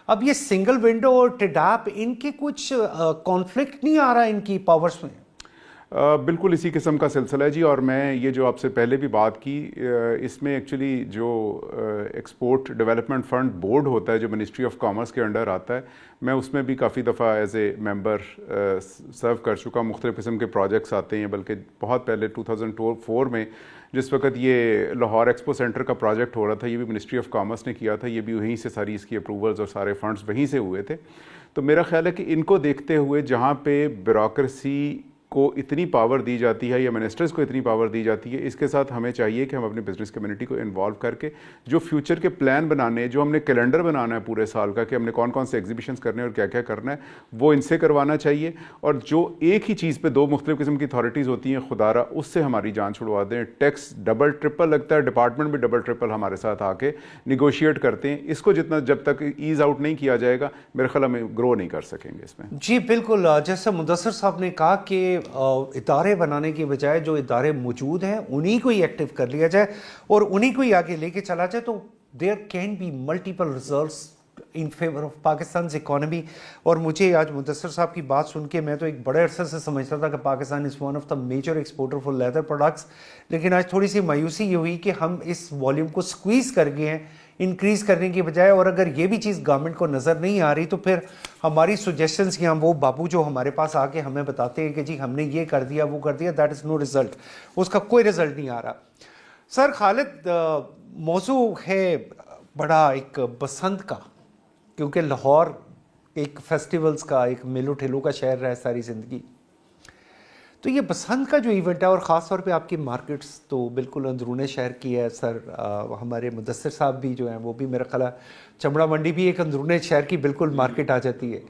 अब ये सिंगल विंडो और टिडैप, इनके कुछ कॉन्फ्लिक्ट नहीं आ रहा इनकी पावर्स में? बिल्कुल इसी किस्म का सिलसिला है जी, और मैं ये जो आपसे पहले भी बात की, इसमें एक्चुअली जो एक्सपोर्ट डेवलपमेंट फंड बोर्ड होता है जो मिनिस्ट्री ऑफ कॉमर्स के अंडर आता है, मैं उसमें भी काफ़ी दफ़ा एज ए मेंबर सर्व कर चुका। मुख्तलिफ़ किस्म के प्रोजेक्ट्स आते हैं, बल्कि बहुत पहले 2004 में जिस वक्त ये लाहौर एक्सपो सेंटर का प्रोजेक्ट हो रहा था, ये भी मिनिस्ट्री ऑफ कॉमर्स ने किया था, ये भी वहीं से सारी इसकी अप्रूवल्स और सारे फंड्स वहीं से हुए थे। तो मेरा ख्याल है कि इनको देखते हुए जहाँ पे ब्यूरोक्रेसी को इतनी पावर दी जाती है या मिनिस्टर्स को इतनी पावर दी जाती है, इसके साथ हमें चाहिए कि हम अपनी बिजनेस कम्युनिटी को इन्वॉल्व करके जो फ्यूचर के प्लान बनाने, जो हमने कैलेंडर बनाना है पूरे साल का कि हमने कौन कौन से एग्जीबिशंस करने हैं और क्या क्या करना है, वो इनसे करवाना चाहिए। और जो एक ही चीज़ पे 2 मुख्तलिफ किस्म की अथॉरिटीज़ होती हैं, खुदारा उससे हमारी जान छुड़वा दें। टैक्स डबल ट्रिपल लगता है, डिपार्टमेंट भी डबल ट्रिपल हमारे साथ आके निगोशिएट करते हैं। इसको जितना जब तक ईज आउट नहीं किया जाएगा, मेरे ख्याल में ग्रो नहीं कर सकेंगे इसमें। जी बिल्कुल, जैसा मुदस्सिर साहब ने कहा कि इदारे बनाने की बजाय जो इदारे मौजूद हैं उन्हीं को ही एक्टिव कर लिया जाए और उन्हीं को ही आगे लेके चला जाए, तो there can be multiple results in favour of Pakistan economy. और मुझे आज मुदस्सिर साहब की बात सुन के, मैं तो एक बड़े अरसे से समझता था कि Pakistan is one of the major exporter for leather products, लेकिन आज थोड़ी सी मायूसी ये हुई कि हम इस वॉल्यूम को स्क्वीज़ कर गए हैं इंक्रीज़ करने की बजाय। और अगर ये भी चीज़ गवर्नमेंट को नज़र नहीं आ रही तो फिर हमारी सजेशंस या वो बाबू जो हमारे पास आके हमें बताते हैं कि जी हमने ये कर दिया वो कर दिया, दैट इज़ नो रिज़ल्ट, उसका कोई रिज़ल्ट नहीं आ रहा। सर खालिद, मौजू है बड़ा एक बसंत का, क्योंकि लाहौर एक फेस्टिवल्स का, एक मेलो ठेलो का शहर रहा है सारी ज़िंदगी। तो ये बसंत का जो इवेंट है, और ख़ास तौर पे आपकी मार्केट्स तो बिल्कुल अंदरूने शहर की है सर। हमारे मुदस्सिर साहब भी जो हैं वो भी, मेरा ख्याल चमड़ा मंडी भी एक अंदरूने शहर की बिल्कुल मार्केट आ जाती है।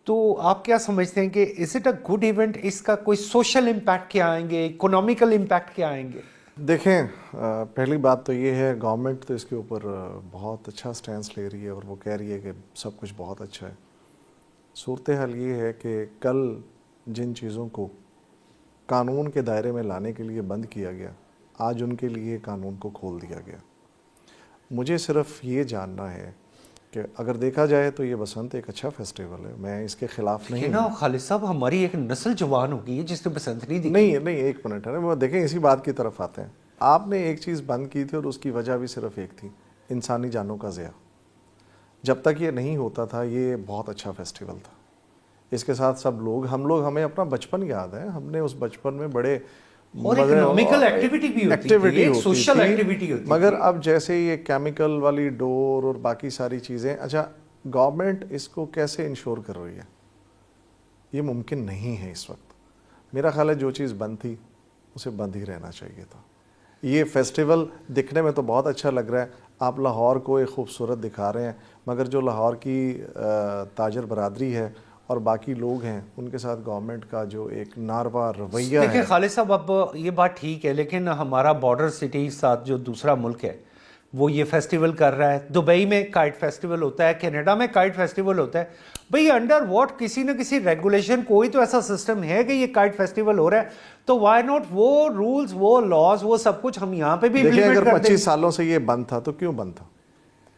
तो आप क्या समझते हैं कि is it a good event? इसका कोई सोशल इम्पैक्ट क्या आएंगे, इकोनॉमिकल इम्पैक्ट क्या आएंगे? देखें, पहली बात तो ये है, गवर्नमेंट तो इसके ऊपर बहुत अच्छा स्टैंड ले रही है और वो कह रही है कि सब कुछ बहुत अच्छा है। صورتحال یہ ہے کہ کل جن چیزوں کو قانون کے دائرے میں لانے کے لیے بند کیا گیا، آج ان کے لیے قانون کو کھول دیا گیا۔ مجھے صرف یہ جاننا ہے کہ اگر دیکھا جائے تو یہ بسنت ایک اچھا فیسٹیول ہے، میں اس کے خلاف نہیں نا خالد صاحب، ہماری ایک نسل جوان ہو گئی ہے جس نے بسنت نہیں دیکھی۔ نہیں ایک منٹ ہے نا، دیکھیں اسی بات کی طرف آتے ہیں۔ آپ نے ایک چیز بند کی تھی اور اس کی وجہ بھی صرف ایک تھی، انسانی جانوں کا ضیاع۔ جب تک یہ نہیں ہوتا تھا یہ بہت اچھا فیسٹیول تھا۔ اس کے ساتھ سب لوگ ہمیں اپنا بچپن یاد ہے، ہم نے اس بچپن میں بڑے اور اکنامیکل ایکٹیویٹی بھی ہوتی تھی، ایک سوشل ایکٹیویٹی ہوتی تھی۔ مگر اب جیسے یہ کیمیکل والی ڈور اور باقی ساری چیزیں، اچھا گورنمنٹ اس کو کیسے انشور کر رہی ہے؟ یہ ممکن نہیں ہے اس وقت۔ میرا خیال ہے جو چیز بند تھی اسے بند ہی رہنا چاہیے تھا۔ یہ فیسٹیول دکھنے میں تو بہت اچھا لگ رہا ہے، آپ لاہور کو ایک خوبصورت دکھا رہے ہیں، مگر جو لاہور کی تاجر برادری ہے اور باقی لوگ ہیں ان کے ساتھ گورنمنٹ کا جو ایک ناروا رویہ ہے۔ دیکھیں خالد صاحب، اب یہ بات ٹھیک ہے، لیکن ہمارا بارڈر سٹی ساتھ جو دوسرا ملک ہے وہ یہ فیسٹیول کر رہا ہے۔ دبئی میں کائٹ فیسٹیول ہوتا ہے، کینیڈا میں کائٹ فیسٹیول ہوتا ہے۔ بھئی انڈر واٹ کسی نہ کسی ریگولیشن کوئی تو ایسا سسٹم ہے کہ یہ کائٹ فیسٹیول ہو رہا ہے، تو وائی ناٹ وہ رولز، وہ لاز، وہ سب کچھ ہم یہاں پہ بھی دیکھیں امپلیمنٹ اگر کر دیں۔ 25 سالوں سے یہ بند تھا تو کیوں بند تھا؟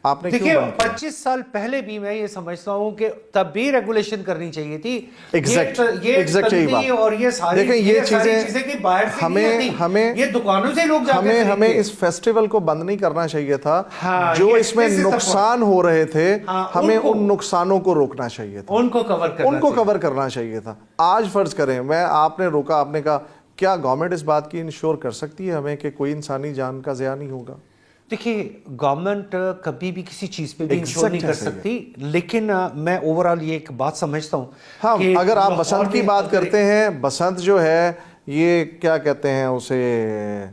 آپ نے دیکھیں کیوں بند کیا؟ 25 سال پہلے بھی میں یہ سمجھتا ہوں کہ تب بھی ریگولیشن کرنی چاہیے تھی۔ ایگزیکٹ یہ یہی بات۔ اور یہ ساری دیکھیں یہ چیزیں کہ باہر سے نہیں آتی، یہ دکانوں سے لوگ جا کے ہمیں اس فیسٹیول کو بند نہیں کرنا چاہیے تھا۔ جو اس میں نقصان ہو رہے تھے ہمیں ان نقصانوں کو روکنا چاہیے تھا، ان کو کور کرنا چاہیے تھا۔ آج فرض کریں آپ نے روکا، آپ نے کہا کیا گورنمنٹ اس بات کی انشور کر سکتی ہے ہمیں کہ کوئی انسانی جان کا ضیاع نہیں ہوگا؟ دیکھیے گورنمنٹ کبھی بھی کسی چیز پہ بھی انشور نہیں کر سکتی، لیکن میں اوورال یہ ایک بات سمجھتا ہوں۔ ہاں اگر آپ بسنت کی بات کرتے ہیں، بسنت جو ہے یہ کیا کہتے ہیں اسے،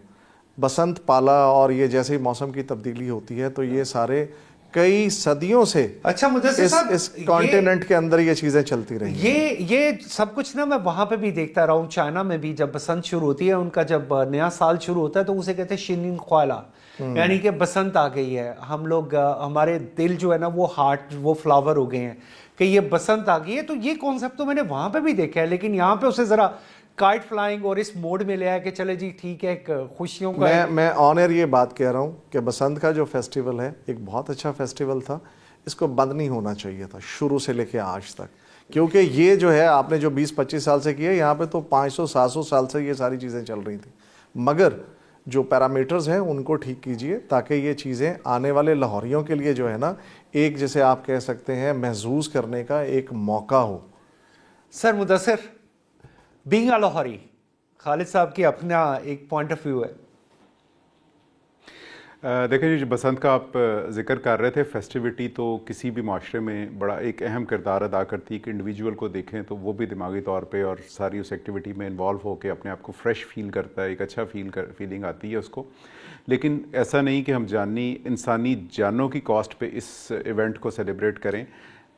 بسنت پالا، اور یہ جیسے ہی موسم کی تبدیلی ہوتی ہے تو یہ سارے کئی صدیوں سے اچھا مدثر صاحب اس کانٹیننٹ کے اندر یہ چیزیں چلتی رہی ہیں۔ یہ سب کچھ نا میں وہاں پہ بھی دیکھتا رہا ہوں، چائنا میں بھی جب بسنت شروع ہوتی ہے، ان کا جب نیا سال شروع ہوتا ہے تو اسے کہتے ہیں شینین خوالا، یعنی کہ بسنت آ گئی ہے۔ ہم لوگ ہمارے دل جو ہے نا وہ ہارٹ، وہ فلاور ہو گئے ہیں کہ یہ بسنت آ گئی ہے۔ تو یہ کانسیپٹ تو میں نے وہاں پہ بھی دیکھا ہے، لیکن یہاں پہ اسے ذرا کائٹ فلائنگ اور اس موڈ میں لے آیا کہ چلے جی ٹھیک ہے، ایک خوشیوں کا۔ میں آن ایئر یہ بات کہہ رہا ہوں کہ بسنت کا جو فیسٹیول ہے ایک بہت اچھا فیسٹیول تھا، اس کو بند نہیں ہونا چاہیے تھا شروع سے لے کے آج تک، کیونکہ یہ جو ہے آپ نے جو 20-25 سال سے کیا ہے، یہاں پہ تو 500-700 سال سے یہ ساری چیزیں چل رہی تھیں، مگر جو پیرامیٹرز ہیں ان کو ٹھیک کیجئے تاکہ یہ چیزیں آنے والے لاہوریوں کے لیے جو ہے نا ایک جیسے آپ کہہ سکتے ہیں محظوظ کرنے کا ایک موقع ہو۔ سر مدثر، بینگ اے لاہوری، خالد صاحب کی اپنا ایک پوائنٹ آف ویو ہے۔ دیکھیں جی، جو بسنت کا آپ ذکر کر رہے تھے، فیسٹیوٹی تو کسی بھی معاشرے میں بڑا ایک اہم کردار ادا کرتی ہے کہ انڈیویجول کو دیکھیں تو وہ بھی دماغی طور پہ اور ساری اس ایکٹیویٹی میں انوالو ہو کے اپنے آپ کو فریش فیل کرتا ہے، ایک اچھا فیلنگ آتی ہے اس کو۔ لیکن ایسا نہیں کہ ہم انسانی جانوں کی کاسٹ پہ اس ایونٹ کو سیلیبریٹ کریں۔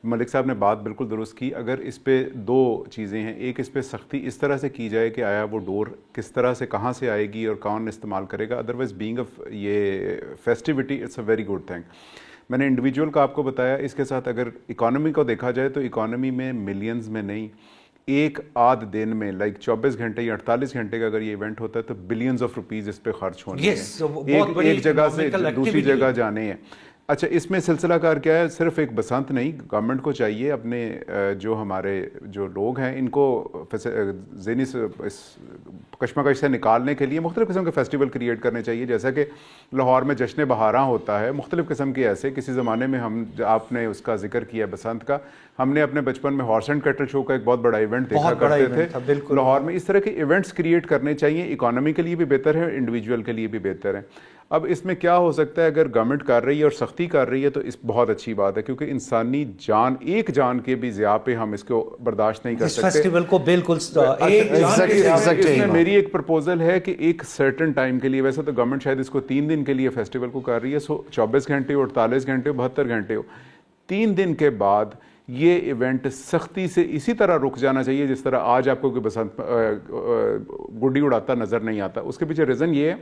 ملک صاحب نے بات بالکل درست کی۔ اگر اس پہ دو چیزیں ہیں، ایک اس پہ سختی اس طرح سے کی جائے کہ آیا وہ ڈور کس طرح سے کہاں سے آئے گی اور کون استعمال کرے گا، ادروائز بینگ یہ festivity it's a very good thing. میں نے انڈیویجول کا آپ کو بتایا، اس کے ساتھ اگر اکانومی کو دیکھا جائے تو اکانومی میں ملینز میں نہیں، ایک آدھ دن میں 24 گھنٹے یا 48 گھنٹے کا اگر یہ ایونٹ ہوتا ہے تو بلینز آف روپیز اس پہ خرچ ہونے ہیں، ایک جگہ سے دوسری جگہ جانے ہیں۔ اچھا، اس میں سلسلہ کار کیا ہے؟ صرف ایک بسنت نہیں، گورنمنٹ کو چاہیے اپنے جو ہمارے جو لوگ ہیں ان کو ذہنی کشمکش سے نکالنے کے لیے مختلف قسم کے فیسٹیول کریٹ کرنے چاہیے، جیسا کہ لاہور میں جشن بہاراں ہوتا ہے، مختلف قسم کے ایسے۔ کسی زمانے میں آپ نے اس کا ذکر کیا بسنت کا، ہم نے اپنے بچپن میں ہارس اینڈ کیٹل شو کا ایک بہت بڑا ایونٹ دیکھا کرتے تھے لاہور میں۔ اس طرح کے ایونٹس کریٹ کرنے چاہیے، اکانومی کے لیے بھی بہتر ہے، انڈیویجول کے لیے بھی بہتر ہے۔ اب اس میں کیا ہو سکتا ہے؟ اگر گورنمنٹ کر رہی ہے اور سختی کر رہی ہے تو اس بہت اچھی بات ہے، کیونکہ انسانی جان، ایک جان کے بھی ضیاع پہ ہم اس کو برداشت نہیں کر سکتے۔ اس فیسٹیول کو بالکل میری ایک پرپوزل ہے کہ ایک سرٹن ٹائم کے لیے، ویسے تو گورنمنٹ شاید اس کو 3 دن کے لیے فیسٹیول کو کر رہی ہے، 24 گھنٹے ہو، 48 گھنٹے ہو، 72 گھنٹے ہو، 3 دن کے بعد یہ ایونٹ سختی سے اسی طرح رک جانا چاہیے جس طرح آج آپ کو کوئی بسنت گڈی اڑاتا نظر نہیں آتا۔ اس کے پیچھے ریزن یہ ہے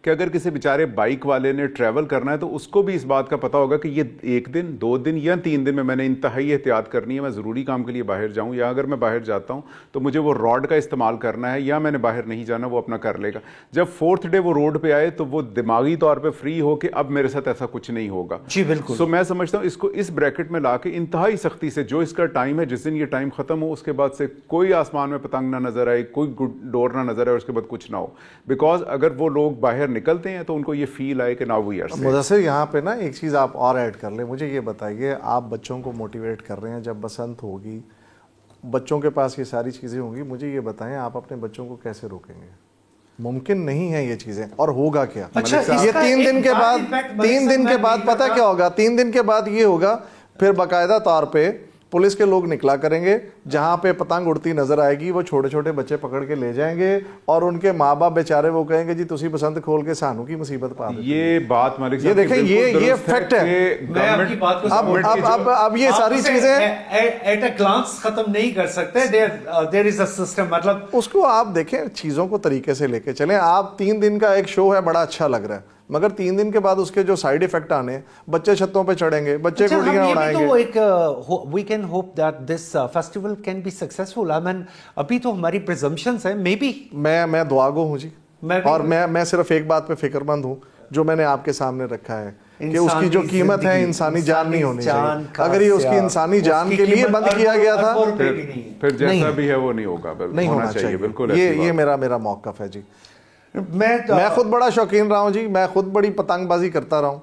کہ اگر کسی بیچارے بائک والے نے ٹریول کرنا ہے تو اس کو بھی اس بات کا پتہ ہوگا کہ یہ 1 دن 2 دن یا 3 دن میں نے انتہائی احتیاط کرنی ہے, میں ضروری کام کے لیے باہر جاؤں, یا اگر میں باہر جاتا ہوں تو مجھے وہ روڈ کا استعمال کرنا ہے, یا میں نے باہر نہیں جانا, وہ اپنا کر لے گا. جب 4تھ ڈے وہ روڈ پہ آئے تو وہ دماغی طور پہ فری ہو کہ اب میرے ساتھ ایسا کچھ نہیں ہوگا. جی بالکل. سو میں سمجھتا ہوں اس کو اس بریکٹ میں لا کے انتہائی سختی سے, جو اس کا ٹائم ہے, جس دن یہ ٹائم ختم ہو اس کے بعد سے کوئی آسمان میں پتنگ نہ نظر آئے, کوئی ڈور نہ نظر آئے, اس کے بعد کچھ نہ ہو. بیکاز اگر وہ لوگ باہر نکلتے ہیں تو ان کو یہ فیل آئے کہ نا وی آر سیف. مدثر یہاں پہ نا ایک چیز آپ اور ایڈ کر لیں, مجھے یہ بتائیے, آپ بچوں کو موٹیویٹ کر رہے ہیں, جب بسنت ہوگی بچوں کے پاس یہ ساری چیزیں ہوں گی, مجھے یہ بتائیں آپ اپنے بچوں کو کیسے روکیں گے؟ ممکن نہیں ہے یہ چیزیں. اور ہوگا کیا یہ 3 دن کے بعد؟ 3 دن کے بعد پتہ کیا ہوگا؟ 3 دن کے بعد یہ ہوگا پھر باقاعدہ طور پہ پولیس کے لوگ نکلا کریں گے, جہاں پہ پتنگ اڑتی نظر آئے گی وہ چھوٹے چھوٹے بچے پکڑ کے لے جائیں گے, اور ان کے ماں باپ بیچارے وہ کہیں گے جی تسی بسنت کھول کے سانو کی مصیبت پا دیتے. یہ بات مالک یہ دیکھیں یہ فیکٹ ہے. میں آپ کی بات کو اب یہ ساری چیزیں ایٹ اے گلانس ختم نہیں کر سکتے, دیر از اے سسٹم. مطلب اس کو آپ دیکھیں, چیزوں کو طریقے سے لے کے چلیں. آپ 3 دن کا ایک شو ہے, بڑا اچھا لگ رہا ہے, مگر 3 دن کے بعد اس کے جو سائیڈ ایفیکٹ آنے, بچے چھتوں پہ چڑھیں گے, بچے گولیاں اڑائیں گے. We can hope that this festival can be successful. I mean ابھی تو ہماری پریزمپشنز ہیں, مے بی. میں دعا گو ہوں جی, اور میں صرف ایک بات پہ فکر مند ہوں جو میں نے آپ کے سامنے رکھا ہے کہ اس کی جو قیمت ہے انسانی جان نہیں ہونی چاہیے. اگر یہ اس کی انسانی جان کے لیے بند کیا گیا تھا پھر جیسا بھی ہے وہ نہیں ہوگا, نہیں ہونا چاہیے. بالکل یہ میرا موقف ہے جی. میں خود بڑا شوقین رہا ہوں جی, میں خود بڑی پتنگ بازی کرتا رہا ہوں,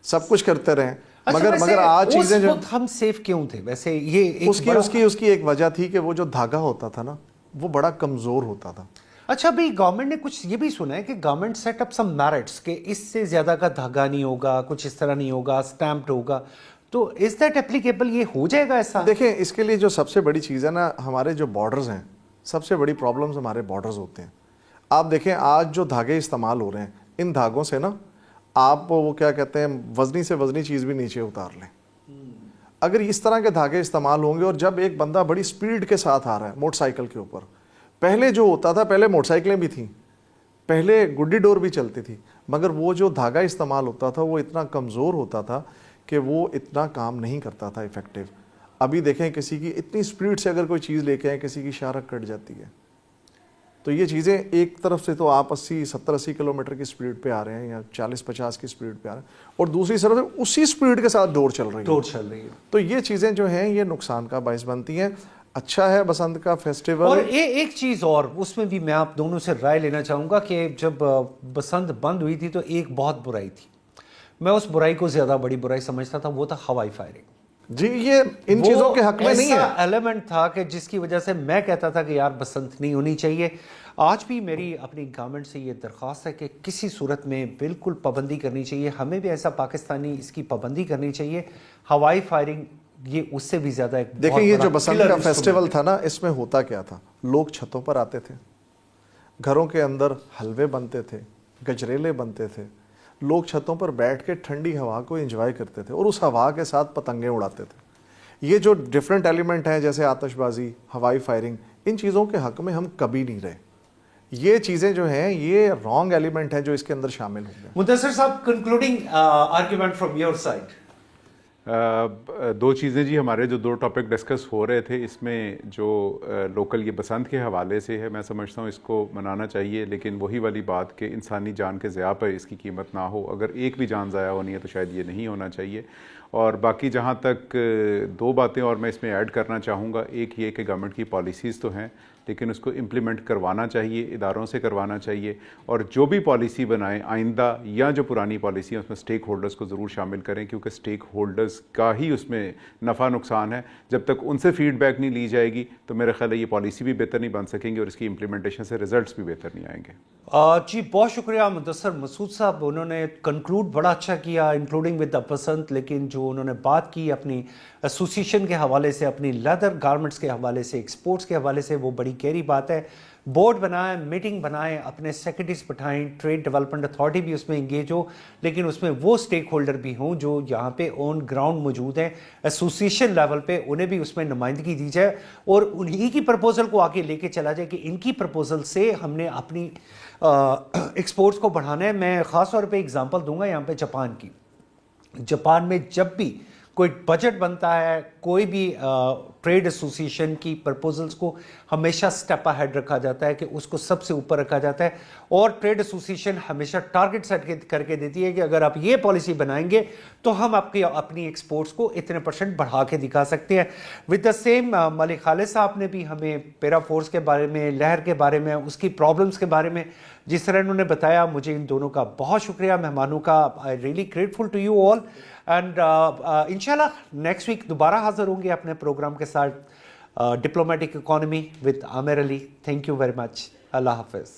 سب کچھ کرتے رہے, مگر آج چیزیں جو ہم سیف کیوں تھے ویسے؟ یہ اس کی ایک وجہ تھی کہ وہ جو دھاگا ہوتا تھا نا وہ بڑا کمزور ہوتا تھا. اچھا بھی گورنمنٹ نے کچھ یہ بھی سنا ہے کہ گورنمنٹ سیٹ اپ سم میرٹس کہ اس سے زیادہ کا دھاگا نہیں ہوگا, کچھ اس طرح نہیں ہوگا, اسٹیمپڈ ہوگا, تو از دیٹ اپلیکیبل؟ یہ ہو جائے گا ایسا؟ دیکھیں اس کے لیے جو سب سے بڑی چیز ہے نا, ہمارے جو بارڈرز ہیں, سب سے بڑی پرابلمز ہمارے بارڈرز ہوتے ہیں. آپ دیکھیں آج جو دھاگے استعمال ہو رہے ہیں, ان دھاگوں سے نا آپ وہ کیا کہتے ہیں, وزنی سے وزنی چیز بھی نیچے اتار لیں. اگر اس طرح کے دھاگے استعمال ہوں گے, اور جب ایک بندہ بڑی سپیڈ کے ساتھ آ رہا ہے موٹر سائیکل کے اوپر, پہلے جو ہوتا تھا, پہلے موٹر سائیکلیں بھی تھیں, پہلے گڈی ڈور بھی چلتی تھی, مگر وہ جو دھاگا استعمال ہوتا تھا وہ اتنا کمزور ہوتا تھا کہ وہ اتنا کام نہیں کرتا تھا افیکٹو. ابھی دیکھیں کسی کی اتنی سپیڈ سے اگر کوئی چیز لے کے آئے, کسی کی شارک کٹ جاتی ہے. تو یہ چیزیں ایک طرف سے تو آپ 70-80 کلومیٹر کی سپیڈ پہ آ رہے ہیں, یا 40-50 کی سپیڈ پہ آ رہے ہیں, اور دوسری طرف سے اسی سپیڈ کے ساتھ ڈور چل رہی ہے. تو یہ چیزیں جو ہیں یہ نقصان کا باعث بنتی ہیں. اچھا ہے بسنت کا فیسٹیول. اور ایک چیز اور اس میں بھی میں آپ دونوں سے رائے لینا چاہوں گا کہ جب بسنت بند ہوئی تھی تو ایک بہت برائی تھی, میں اس برائی کو زیادہ بڑی برائی سمجھتا تھا, وہ تھا ہوائی فائرنگ. جی یہ ان چیزوں کے حق میں نہیں ہے. ایسا ایلیمنٹ تھا کہ جس کی وجہ سے میں کہتا تھا کہ یار بسنت نہیں ہونی چاہیے. آج بھی میری اپنی گورنمنٹ سے یہ درخواست ہے کہ کسی صورت میں بالکل پابندی کرنی چاہیے. ہمیں بھی ایسا پاکستانی اس کی پابندی کرنی چاہیے. ہوائی فائرنگ یہ اس سے بھی زیادہ ایک دیکھیں, یہ جو بسنت کا فیسٹیول تھا نا, اس میں ہوتا کیا تھا, لوگ چھتوں پر آتے تھے, گھروں کے اندر حلوے بنتے تھے, گجریلے بنتے تھے, لوگ چھتوں پر بیٹھ کے ٹھنڈی ہوا کو انجوائے کرتے تھے, اور اس ہوا کے ساتھ پتنگیں اڑاتے تھے. یہ جو ڈیفرنٹ ایلیمنٹ ہیں جیسے آتش بازی, ہوائی فائرنگ, ان چیزوں کے حق میں ہم کبھی نہیں رہے. یہ چیزیں جو ہیں یہ رانگ ایلیمنٹ ہیں جو اس کے اندر شامل ہوں گے. مدثر صاحب, concluding argument from your side. 2 چیزیں جی, ہمارے جو 2 ٹاپک ڈسکس ہو رہے تھے, اس میں جو لوکل یہ بسنت کے حوالے سے ہے, میں سمجھتا ہوں اس کو منانا چاہیے, لیکن وہی والی بات کہ انسانی جان کے ضیاع پر اس کی قیمت نہ ہو. اگر ایک بھی جان ضائع ہونی ہے تو شاید یہ نہیں ہونا چاہیے. اور باقی جہاں تک 2 باتیں اور میں اس میں ایڈ کرنا چاہوں گا, ایک یہ کہ گورنمنٹ کی پالیسیز تو ہیں, لیکن اس کو امپلیمنٹ کروانا چاہیے, اداروں سے کروانا چاہیے, اور جو بھی پالیسی بنائیں آئندہ یا جو پرانی پالیسی ہے اس میں اسٹیک ہولڈرز کو ضرور شامل کریں, کیونکہ اسٹیک ہولڈرز کا ہی اس میں نفع نقصان ہے. جب تک ان سے فیڈ بیک نہیں لی جائے گی تو میرا خیال ہے یہ پالیسی بھی بہتر نہیں بن سکیں گی, اور اس کی امپلیمنٹیشن سے رزلٹس بھی بہتر نہیں آئیں گے. جی بہت شکریہ مدثر مسعود صاحب, انہوں نے کنکلوڈ بڑا اچھا کیا, انکلوڈنگ ود دا بسنت, لیکن جو जो उन्होंने बात की अपनी एसोसिएशन के हवाले से, अपनी लेदर गारमेंट्स के हवाले से, एक्सपोर्ट्स के हवाले से, वो बड़ी गहरी बात है। बोर्ड बनाएं, मीटिंग बनाएं, अपने सेक्रेटरीज बैठाएं, ट्रेड डेवलपमेंट अथॉरिटी भी उसमें इंगेज हो, लेकिन उसमें वो स्टेक होल्डर भी हों जो यहाँ पे ऑन ग्राउंड मौजूद हैं, एसोसिएशन लेवल पे उन्हें भी उसमें नुमाइंदगी दी जाए और उन्हीं की प्रपोजल को आगे लेके चला जाए कि इनकी प्रपोजल से हमने अपनी एक्सपोर्ट्स को बढ़ाना है। मैं ख़ास तौर पे एग्जांपल दूंगा यहाँ पे जापान की। जापान में जब भी कोई बजट बनता है, कोई भी ट्रेड एसोसिएशन की प्रपोजल्स को हमेशा स्टेप अहेड रखा जाता है कि उसको सबसे ऊपर रखा जाता है और ट्रेड एसोसिएशन हमेशा टारगेट सेट करके देती है कि अगर आप ये पॉलिसी बनाएंगे तो हम आपकी अपनी एक्सपोर्ट्स को इतने % बढ़ा के दिखा सकते हैं। With the same Malik Khalid साहब ने भी हमें पैरा फोर्स के बारे में, लहर के बारे में, उसकी प्रॉब्लम्स के बारे में जिस तरह उन्होंने बताया, मुझे इन दोनों का बहुत शुक्रिया, मेहमानों का। I really grateful to you all and इंशाल्लाह नेक्स्ट वीक दोबारा हाजिर होंगे अपने प्रोग्राम के साथ, diplomatic economy with Amir Ali. Thank you very much. अल्लाह हाफिज़।